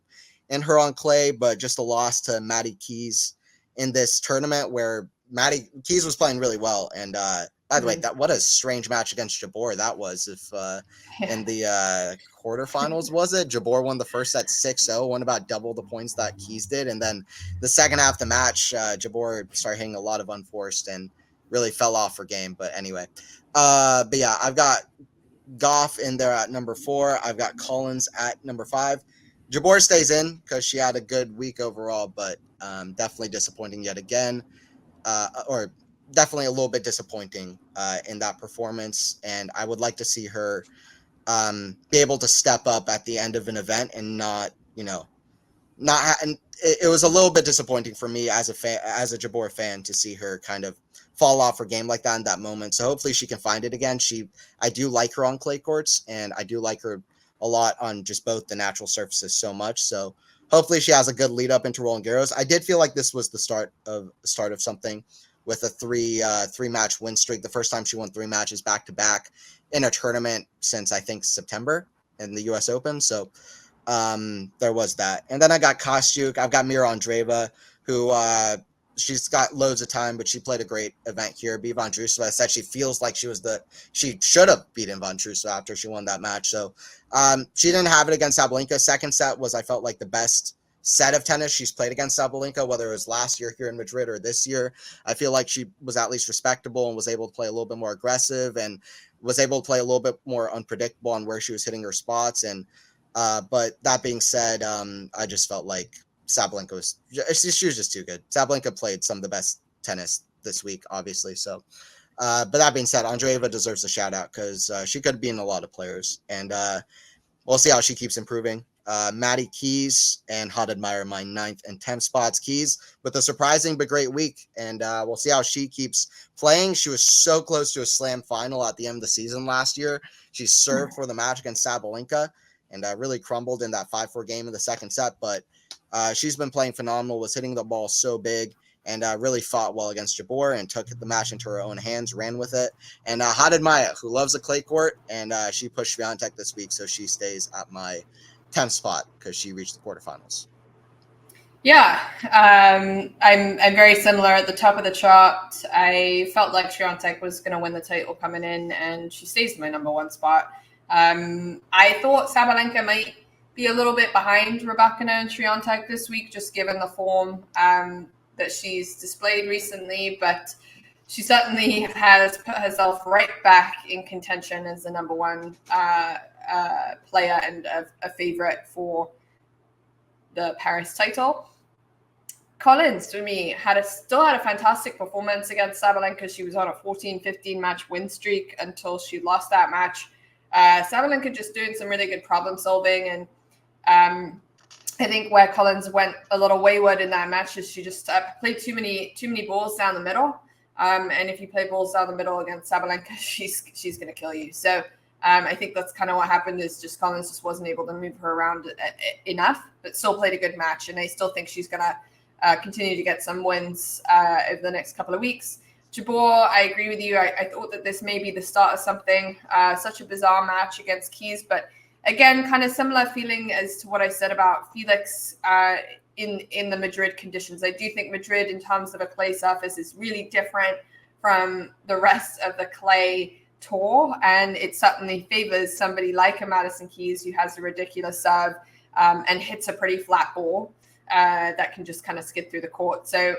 in her on clay, but just a loss to Maddie Keys in this tournament where Maddie Keys was playing really well, and by the way, what a strange match against Jabeur that was. In the quarterfinals, was it? Jabeur won the first set 6-0, won about double the points that Keys did, and then the second half of the match, Jabeur started hitting a lot of unforced and really fell off her game. But anyway, but yeah, I've got Goff in there at number 4. I've got Collins at number 5. Jabeur stays in because she had a good week overall, but definitely disappointing yet again. Or definitely a little bit disappointing in that performance, and I would like to see her be able to step up at the end of an event and not. And it was a little bit disappointing for me as a Jabeur fan to see her kind of fall off her game like that in that moment. So hopefully she can find it again. I do like her on clay courts, and I do like her a lot on just both the natural surfaces so much. So hopefully she has a good lead up into Roland Garros. I did feel like this was the start of something with a three match win streak. The first time she won 3 matches back to back in a tournament since I think September in the US Open. So there was that. And then I got Kostyuk. I've got Mira Andreeva, who she's got loads of time, but she played a great event here. Beat Vondrousova said she feels like she should have beaten Vondrousova after she won that match. So she didn't have it against Sabalenka. Second set was, I felt like, the best set of tennis she's played against Sabalenka, whether it was last year here in Madrid or this year. I feel like she was at least respectable and was able to play a little bit more aggressive and was able to play a little bit more unpredictable on where she was hitting her spots. And but that being said, I just felt like Sabalenka was just too good. Sabalenka played some of the best tennis this week, obviously. So, but that being said, Andreeva deserves a shout out because she could be in a lot of players, and we'll see how she keeps improving. Maddie Keys and Hot Admire my 9th and 10th spots. Keys with a surprising but great week, and we'll see how she keeps playing. She was so close to a slam final at the end of the season last year. She served for the match against Sabalenka and really crumbled in that 5-4 game in the second set, but she's been playing phenomenal, was hitting the ball so big, and really fought well against Jabeur and took the match into her own hands, ran with it. And Hadid Maya, who loves the clay court, and she pushed Swiatek this week, so she stays at my 10th spot because she reached the quarterfinals. Yeah, I'm very similar at the top of the chart. I felt like Swiatek was going to win the title coming in, and she stays in my number 1 spot. I thought Sabalenka might be a little bit behind Rybakina and Swiatek this week, just given the form that she's displayed recently, but she certainly has put herself right back in contention as the number 1 player and a favorite for the Paris title. Collins, for me, still had a fantastic performance against Sabalenka. She was on a 14-15 match win streak until she lost that match. Sabalenka just doing some really good problem solving, and I think where Collins went a little wayward in that match is she just played too many balls down the middle. And if you play balls down the middle against Sabalenka, she's going to kill you. So I think that's kind of what happened, is just Collins just wasn't able to move her around enough, but still played a good match. And I still think she's going to continue to get some wins over the next couple of weeks. Jabeur, I agree with you. I thought that this may be the start of something. Such a bizarre match against Keys, but again, kind of similar feeling as to what I said about Felix in the Madrid conditions. I do think Madrid, in terms of a clay surface, is really different from the rest of the clay tour, and it certainly favors somebody like a Madison Keys, who has a ridiculous serve, and hits a pretty flat ball that can just kind of skid through the court. So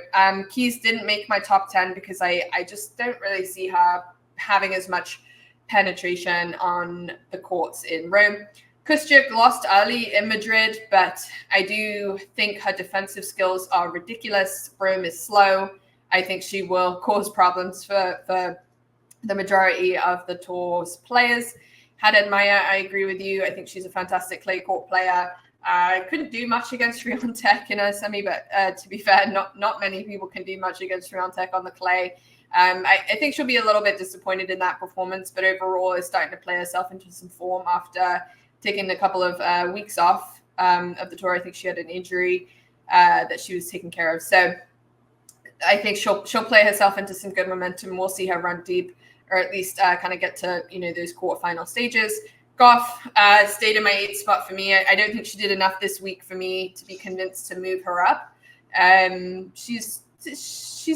Keys didn't make my top 10 because I just don't really see her having as much penetration on the courts in Rome. Kustyuk lost early in Madrid, but I do think her defensive skills are ridiculous. Rome is slow. I think she will cause problems for the majority of the tour's players. Haddad Maya, I agree with you. I think she's a fantastic clay court player. I couldn't do much against Swiatek in a semi, but to be fair, not many people can do much against Swiatek on the clay. I think she'll be a little bit disappointed in that performance, but overall is starting to play herself into some form after taking a couple of weeks off of the tour. I think she had an injury that she was taking care of. So I think she'll play herself into some good momentum. We'll see her run deep, or at least kind of get to those quarterfinal stages. Goff stayed in my 8th spot for me. I don't think she did enough this week for me to be convinced to move her up. She's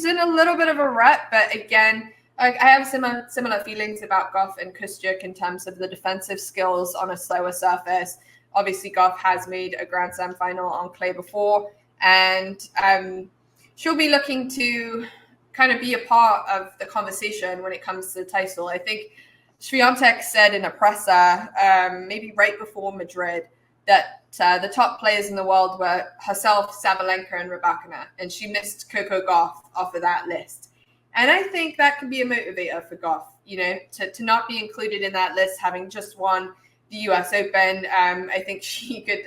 in a little bit of a rut, but again, I have similar feelings about Goff and Kustyuk in terms of the defensive skills on a slower surface. Obviously, Goff has made a Grand Slam final on clay before, and she'll be looking to kind of be a part of the conversation when it comes to the title. I think Swiatek said in a presser, maybe right before Madrid, that the top players in the world were herself, Sabalenka, and Rybakina, and she missed Coco Gauff off of that list. And I think that could be a motivator for Gauff, to not be included in that list, having just won the US Open. I think she could,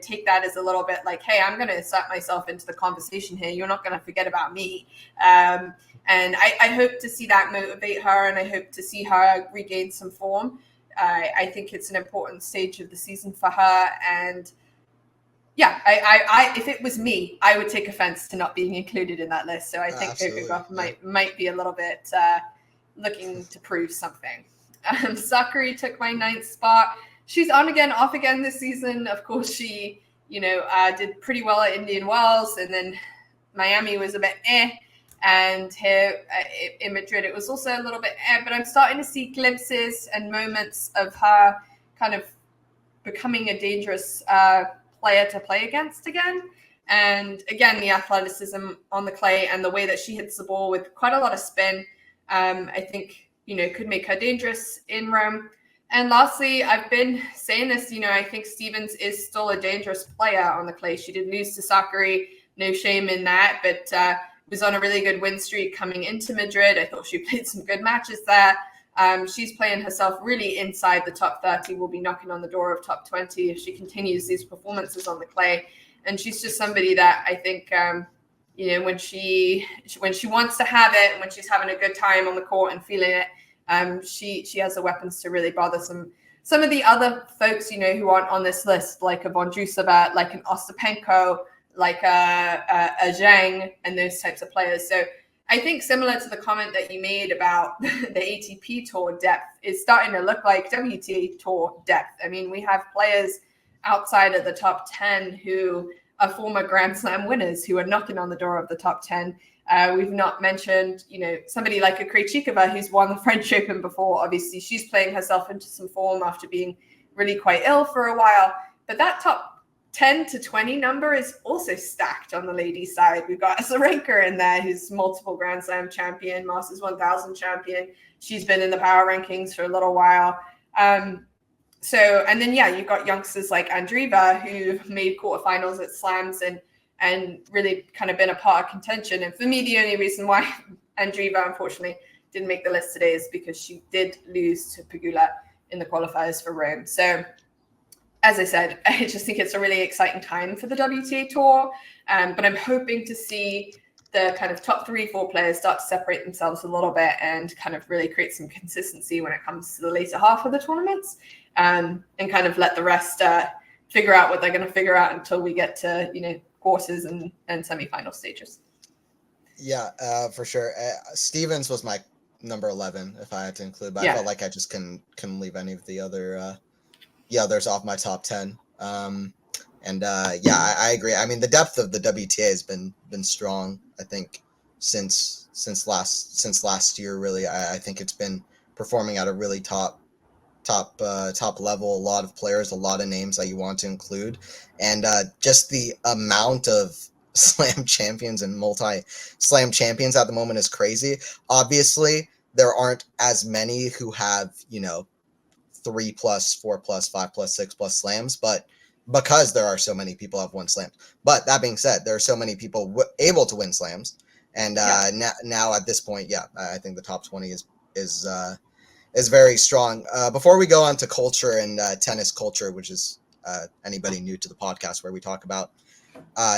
take that as a little bit like, hey, I'm going to insert myself into the conversation here. You're not going to forget about me. And I hope to see that motivate her, and I hope to see her regain some form. I think it's an important stage of the season for her. And yeah, I if it was me, I would take offense to not being included in that list. So I think Coco Gauff might be a little bit looking to prove something. Sakkari took my 9th spot. She's on again, off again this season. Of course, she, did pretty well at Indian Wells, and then Miami was a bit and here in Madrid it was also a little bit but I'm starting to see glimpses and moments of her kind of becoming a dangerous player to play against again. And again, the athleticism on the clay and the way that she hits the ball with quite a lot of spin, I think, could make her dangerous in Rome. And lastly, I've been saying this, I think Stevens is still a dangerous player on the clay. She did lose to Sakkari, no shame in that, but was on a really good win streak coming into Madrid. I thought she played some good matches there. She's playing herself really inside the top 30, will be knocking on the door of top 20 if she continues these performances on the clay. And she's just somebody that I think, when she wants to have it, and when she's having a good time on the court and feeling it, she has the weapons to really bother some of the other folks, who aren't on this list, like a Vondrousova, like an Ostapenko, like a Zhang, and those types of players. So I think similar to the comment that you made about the ATP Tour depth, it's starting to look like WTA Tour depth. I mean, we have players outside of the top 10 who are former Grand Slam winners who are knocking on the door of the top 10. We've not mentioned, somebody like a Krejcikova who's won the French Open before. Obviously, she's playing herself into some form after being really quite ill for a while. But that top 10 to 20 number is also stacked on the ladies' side. We've got Azarenka in there, who's multiple Grand Slam champion, Masters 1000 champion. She's been in the power rankings for a little while. And then, you've got youngsters like Andreeva, who made quarterfinals at slams and really kind of been a part of contention. And for me, the only reason why Andreeva, unfortunately, didn't make the list today is because she did lose to Pegula in the qualifiers for Rome. So, as I said, I just think it's a really exciting time for the WTA Tour, but I'm hoping to see the kind of top 3-4 players start to separate themselves a little bit and kind of really create some consistency when it comes to the later half of the tournaments, and kind of let the rest figure out what they're going to figure out until we get to, quarters and semifinal stages. Yeah, for sure. Stevens was my number 11 if I had to include, but I felt like I just couldn't leave any of the others off my top 10. I agree. I mean, the depth of the WTA has been strong, I think, since last year, really. I think it's been performing at a really top top level, a lot of players, a lot of names that you want to include, and just the amount of slam champions and multi-slam champions at the moment is crazy. Obviously, there aren't as many who have, 3 plus, 4 plus, 5 plus, 6 plus slams, but because there are so many people who have won slams. But that being said, there are so many people able to win slams, and now at this point, I think the top 20 is very strong. Before we go on to culture and tennis culture, which is anybody new to the podcast where we talk about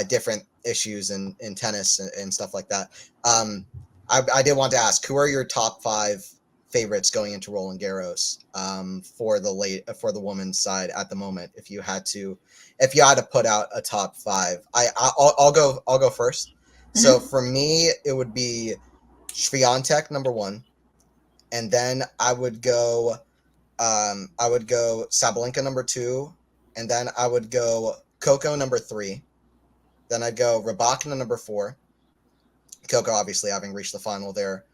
different issues in tennis and stuff like that. I did want to ask, who are your top 5 favorites going into Roland Garros for the women's side at the moment? If you had to put out a top 5, I'll go first. Mm-hmm. So for me, it would be Swiatek number 1. And then I would go Sabalenka number 2, and then I would go Coco number 3. Then I'd go Rybakina number 4. Coco obviously having reached the final there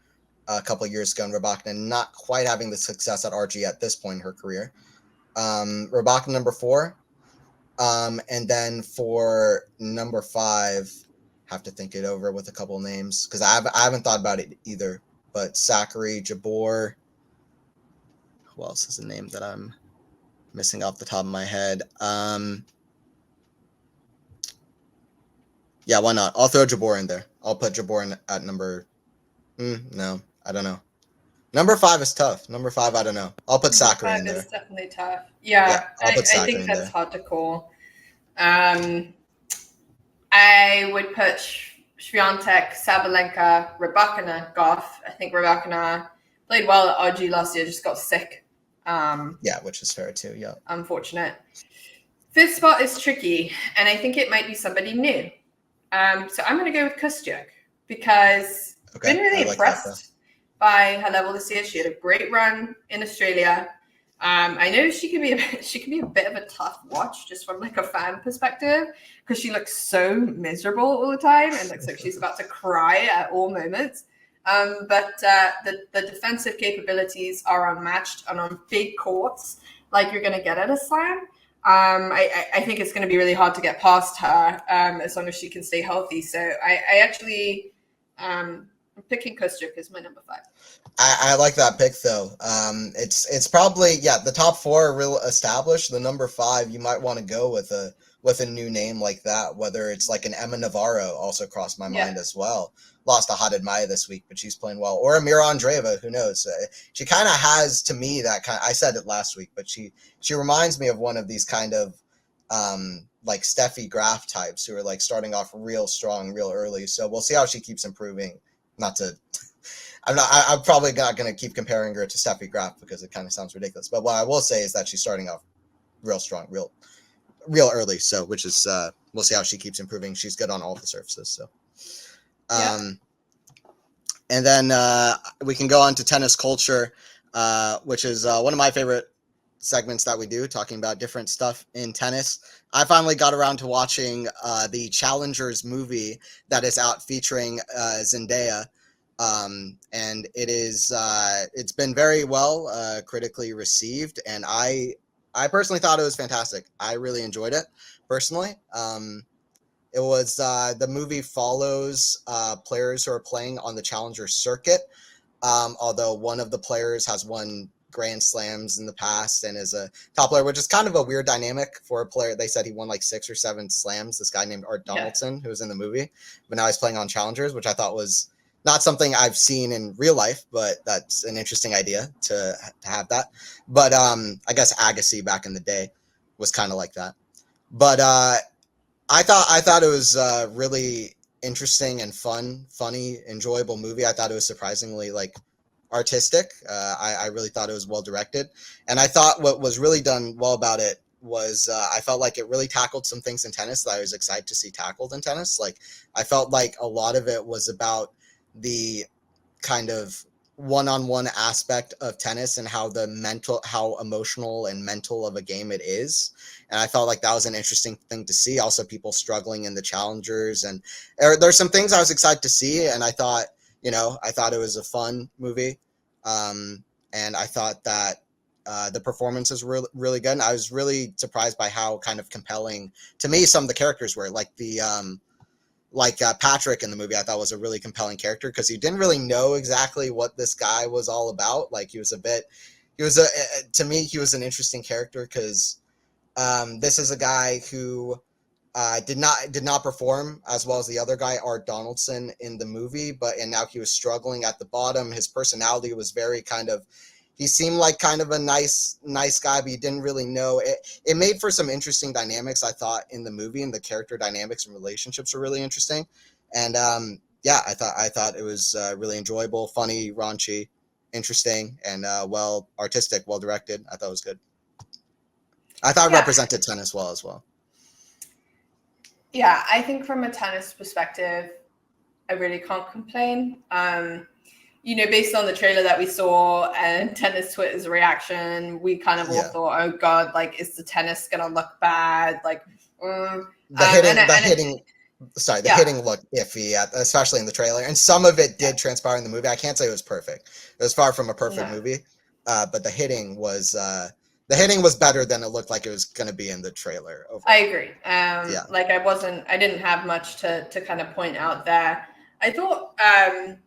a couple of years ago, and Rybakina not quite having the success at RG at this point in her career. Rybakina number 4. And then for number 5, have to think it over with a couple of names because I haven't thought about it either. But Zachary, Jabeur, who else is a name that I'm missing off the top of my head? Yeah, why not? I'll throw Jabeur in there. I'll put Jabeur in at number... no, I don't know. Number 5 is tough. Number 5, I don't know. I'll put Zachary in there. It's definitely tough. Yeah, I'll put Zachary in there. I think that's hard to call. I would put Swiatek, Sabalenka, Rybakina, Goff. I think Rybakina played well at RG last year, just got sick. Which is fair too, yeah. Unfortunate. 5th spot is tricky, and I think it might be somebody new. So I'm going to go with Kostyuk because I've been really impressed by her level this year. She had a great run in Australia. I know she can be a bit of a tough watch just from like a fan perspective because she looks so miserable all the time and looks like she's about to cry at all moments. But the defensive capabilities are unmatched, and on big courts like you're going to get at a slam, I think it's going to be really hard to get past her as long as she can stay healthy. So I actually I'm picking Kostyuk as my number 5. I like that pick though. It's probably the top 4 are real established. The number 5 you might want to go with a new name like that. Whether it's like an Emma Navarro also crossed my mind as well. Lost to Haddad Maya this week, but she's playing well. Or Amira Andreeva, who knows? She kind of has to me that kind. I said it last week, but she reminds me of one of these kind of like Steffi Graf types who are like starting off real strong, real early. So we'll see how she keeps improving. I'm probably not going to keep comparing her to Steffi Graf because it kind of sounds ridiculous. But what I will say is that she's starting off real strong, real early. So, which is, we'll see how she keeps improving. She's good on all the surfaces. So, and then we can go on to tennis culture, which is one of my favorite segments that we do, talking about different stuff in tennis. I finally got around to watching the Challengers movie that is out featuring Zendaya. And it's been very well critically received, and I personally thought it was fantastic. I really enjoyed it personally. It was the movie follows players who are playing on the Challenger circuit, although one of the players has won Grand Slams in the past and is a top player, which is kind of a weird dynamic for a player. They said he won like 6 or 7 slams, this guy named Art Donaldson, who was in the movie, but now he's playing on Challengers, which I thought was not something I've seen in real life, but that's an interesting idea to have that. But I guess Agassi back in the day was kind of like that. But I thought it was really interesting and funny, enjoyable movie. I thought it was surprisingly like artistic. I really thought it was well directed, and I thought what was really done well about it was I felt like it really tackled some things in tennis that I was excited to see tackled in tennis. Like I felt like a lot of it was about the kind of one-on-one aspect of tennis and how emotional and mental of a game it is. And I felt like that was an interesting thing to see. Also people struggling in the Challengers, and there's some things I was excited to see. And I thought it was a fun movie. And I thought that the performances were really good. And I was really surprised by how kind of compelling to me some of the characters were. Like Patrick in the movie, I thought was a really compelling character because you didn't really know exactly what this guy was all about. Like to me, he was an interesting character because this is a guy who did not perform as well as the other guy, Art Donaldson, in the movie, and now he was struggling at the bottom. His personality was very kind of, he seemed like kind of a nice guy, but you didn't really know it. It made for some interesting dynamics, I thought, in the movie, and the character dynamics and relationships were really interesting. And yeah, I thought it was really enjoyable, funny, raunchy, interesting, and artistic, well directed. I thought it was good. I thought it represented tennis well as well. Yeah, I think from a tennis perspective, I really can't complain. Based on the trailer that we saw and tennis Twitter's reaction, we kind of all thought, oh God, like, is the tennis going to look bad? Like, the hitting looked iffy, especially in the trailer. And some of it did transpire in the movie. I can't say it was perfect. It was far from a perfect movie. But the hitting was better than it looked like it was going to be in the trailer. Overall. I agree. Like I didn't have much to kind of point out there. I thought, I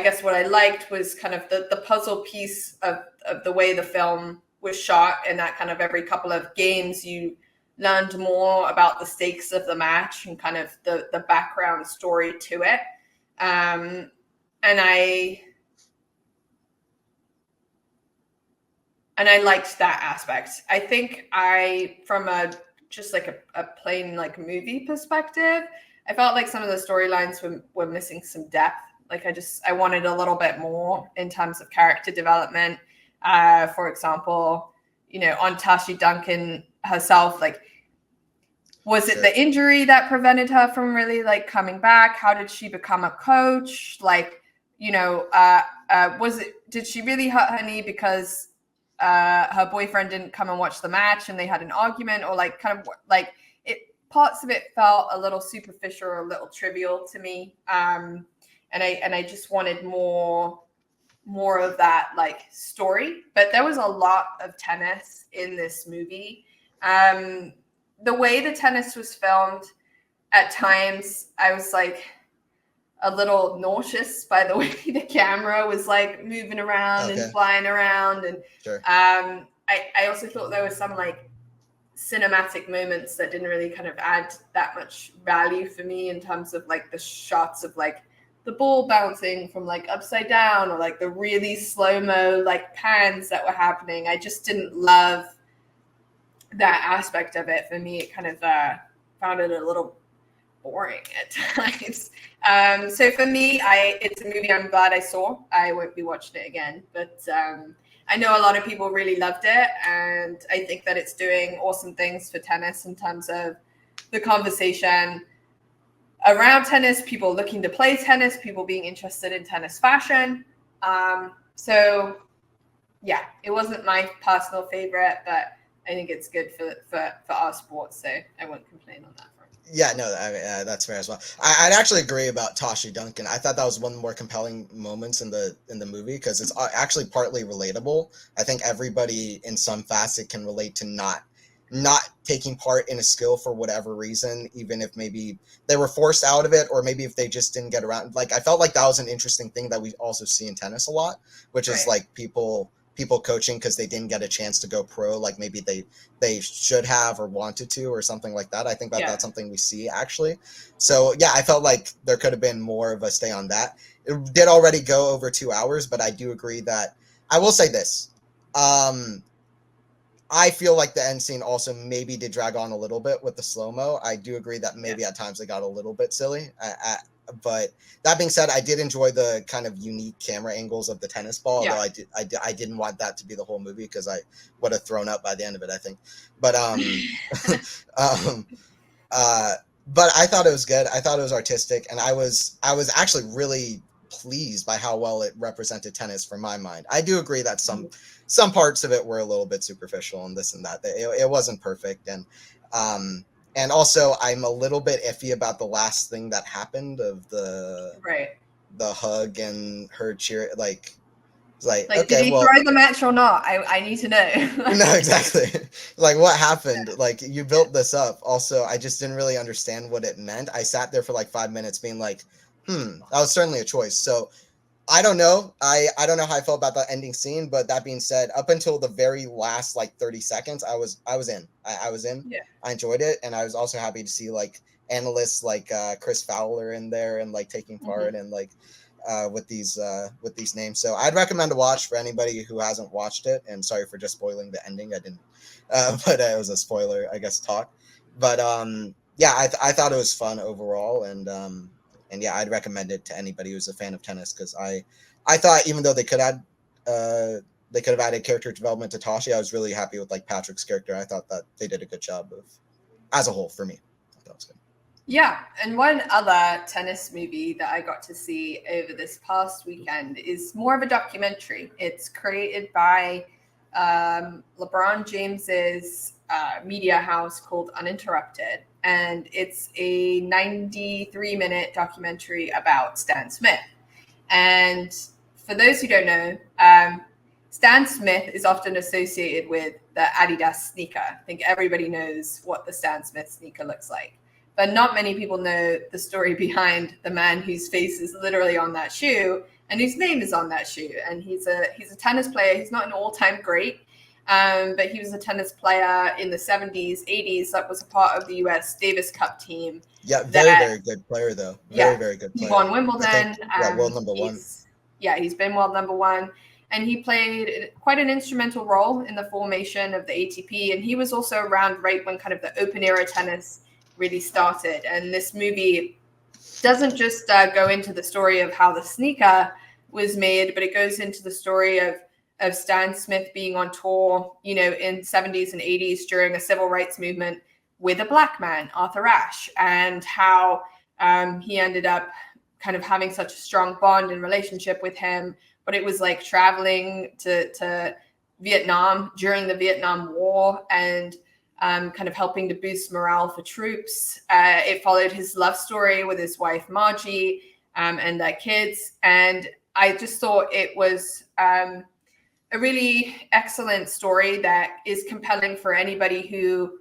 guess what I liked was kind of the puzzle piece of the way the film was shot, and that kind of every couple of games you learned more about the stakes of the match and kind of the background story to it. And I liked that aspect. I think from just like a plain like movie perspective, I felt like some of the storylines were missing some depth. Like I wanted a little bit more in terms of character development. For example, on Tashi Duncan herself, like, was it the injury that prevented her from really like coming back? How did she become a coach? Like, did she really hurt her knee because her boyfriend didn't come and watch the match and they had an argument, or like kind of like parts of it felt a little superficial or a little trivial to me. And I just wanted more of that like story, but there was a lot of tennis in this movie. The way the tennis was filmed, at times I was like a little nauseous by the way the camera was like moving around and flying around. And I also thought there was some like cinematic moments that didn't really kind of add that much value for me in terms of like the shots of like the ball bouncing from like upside down, or like the really slow-mo like pans that were happening. I just didn't love that aspect of it. For me, it kind of found it a little boring at times. So for me, it's a movie I'm glad I saw. I won't be watching it again, but I know a lot of people really loved it, and I think that it's doing awesome things for tennis in terms of the conversation around tennis, people looking to play tennis, people being interested in tennis fashion. So yeah, it wasn't my personal favorite, but I think it's good for our sport, so I won't complain on that front. Yeah, no, that's fair as well. I'd actually agree about Tashi Duncan. I thought that was one of the more compelling moments in the movie because it's actually partly relatable. I think everybody in some facet can relate to not taking part in a skill for whatever reason, even if maybe they were forced out of it, or maybe if they just didn't get around. Like, I felt like that was an interesting thing that we also see in tennis a lot, which is like people coaching because they didn't get a chance to go pro, like maybe they should have or wanted to, or something like that. I think that's something we see actually. So yeah, I felt like there could have been more of a stay on that. It did already go over 2 hours, but I do agree that I will say this. I feel like the end scene also maybe did drag on a little bit with the slow-mo. I do agree that maybe at times they got a little bit silly. But that being said, I did enjoy the kind of unique camera angles of the tennis ball. Although I didn't want that to be the whole movie because I would have thrown up by the end of it, I think. But but I thought it was good. I thought it was artistic, and I was actually really pleased by how well it represented tennis from my mind. I do agree that some parts of it were a little bit superficial and this and that. It wasn't perfect, and also I'm a little bit iffy about the last thing that happened of the hug and her cheer. Like, It's like, Like, did okay, he well, throw the match or not? I need to know. no, exactly. Like, what happened? Like, you built this up. Also, I just didn't really understand what it meant. I sat there for like 5 minutes being like, that was certainly a choice. So I don't know. I don't know how I felt about that ending scene, but that being said, up until the very last like 30 seconds, I was in. I was in. Yeah. I enjoyed it, and I was also happy to see like analysts like Chris Fowler in there and like taking part and like with these names. So I'd recommend to watch for anybody who hasn't watched it. And sorry for just spoiling the ending. I didn't, but it was a spoiler, I guess, talk. But yeah, I thought it was fun overall, and yeah, I'd recommend it to anybody who's a fan of tennis, because I thought even though they could have added character development to Tashi, I was really happy with like Patrick's character. I thought that they did a good job of, as a whole, for me. I thought it was good. Yeah, and one other tennis movie that I got to see over this past weekend is more of a documentary. It's created by LeBron James's media house called Uninterrupted, and it's a 93-minute documentary about Stan Smith. And for those who don't know, Stan Smith is often associated with the Adidas sneaker. I think everybody knows what the Stan Smith sneaker looks like. But not many people know the story behind the man whose face is literally on that shoe and whose name is on that shoe. And he's a tennis player. He's not an all-time great, but he was a tennis player in the 70s, 80s that was a part of the U.S. Davis Cup team. Yeah, very good player, though. Very good player. He won Wimbledon. World number one. He's been world number one. And he played quite an instrumental role in the formation of the ATP. And he was also around right when kind of the open era tennis really started. And this movie doesn't just go into the story of how the sneaker was made, but it goes into the story of Stan Smith being on tour, in 70s and 80s during a civil rights movement with a black man, Arthur Ashe, and how he ended up kind of having such a strong bond and relationship with him. But it was like traveling to Vietnam during the Vietnam War and kind of helping to boost morale for troops. It followed his love story with his wife, Margie, and their kids. And I just thought it was a really excellent story that is compelling for anybody who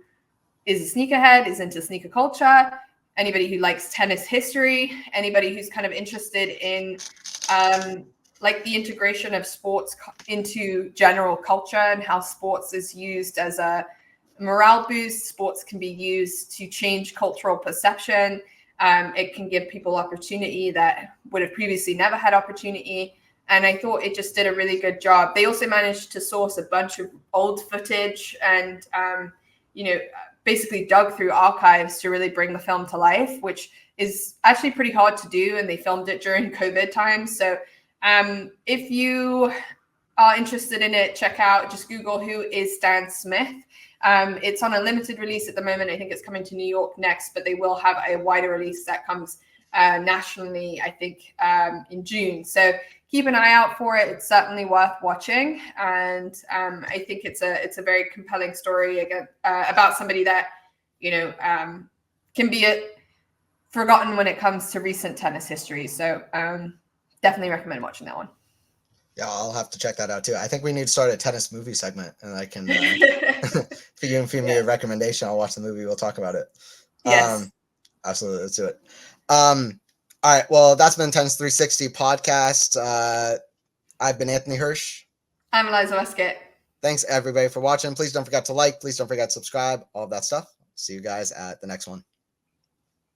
is a sneakerhead, is into sneaker culture, anybody who likes tennis history, anybody who's kind of interested in like the integration of sports into general culture and how sports is used as a morale boost. Sports can be used to change cultural perception. It can give people opportunity that would have previously never had opportunity. And I thought it just did a really good job. They also managed to source a bunch of old footage and, basically dug through archives to really bring the film to life, which is actually pretty hard to do. And they filmed it during COVID times. So if you are interested in it, check out, just Google who is Stan Smith. It's on a limited release at the moment. I think it's coming to New York next, but they will have a wider release that comes nationally, I think, in June. So keep an eye out for it. It's certainly worth watching. And I think it's a very compelling story about somebody that, can be forgotten when it comes to recent tennis history. So definitely recommend watching that one. Yeah, I'll have to check that out too. I think we need to start a tennis movie segment, and I can, if you can feed me a recommendation, I'll watch the movie. We'll talk about it. Yes. Absolutely. Let's do it. All right. Well, that's been Tennis 360 podcast. I've been Anthony Hirsch. I'm Eliza Wastcoat. Thanks everybody for watching. Please don't forget to like. Please don't forget to subscribe. All of that stuff. See you guys at the next one.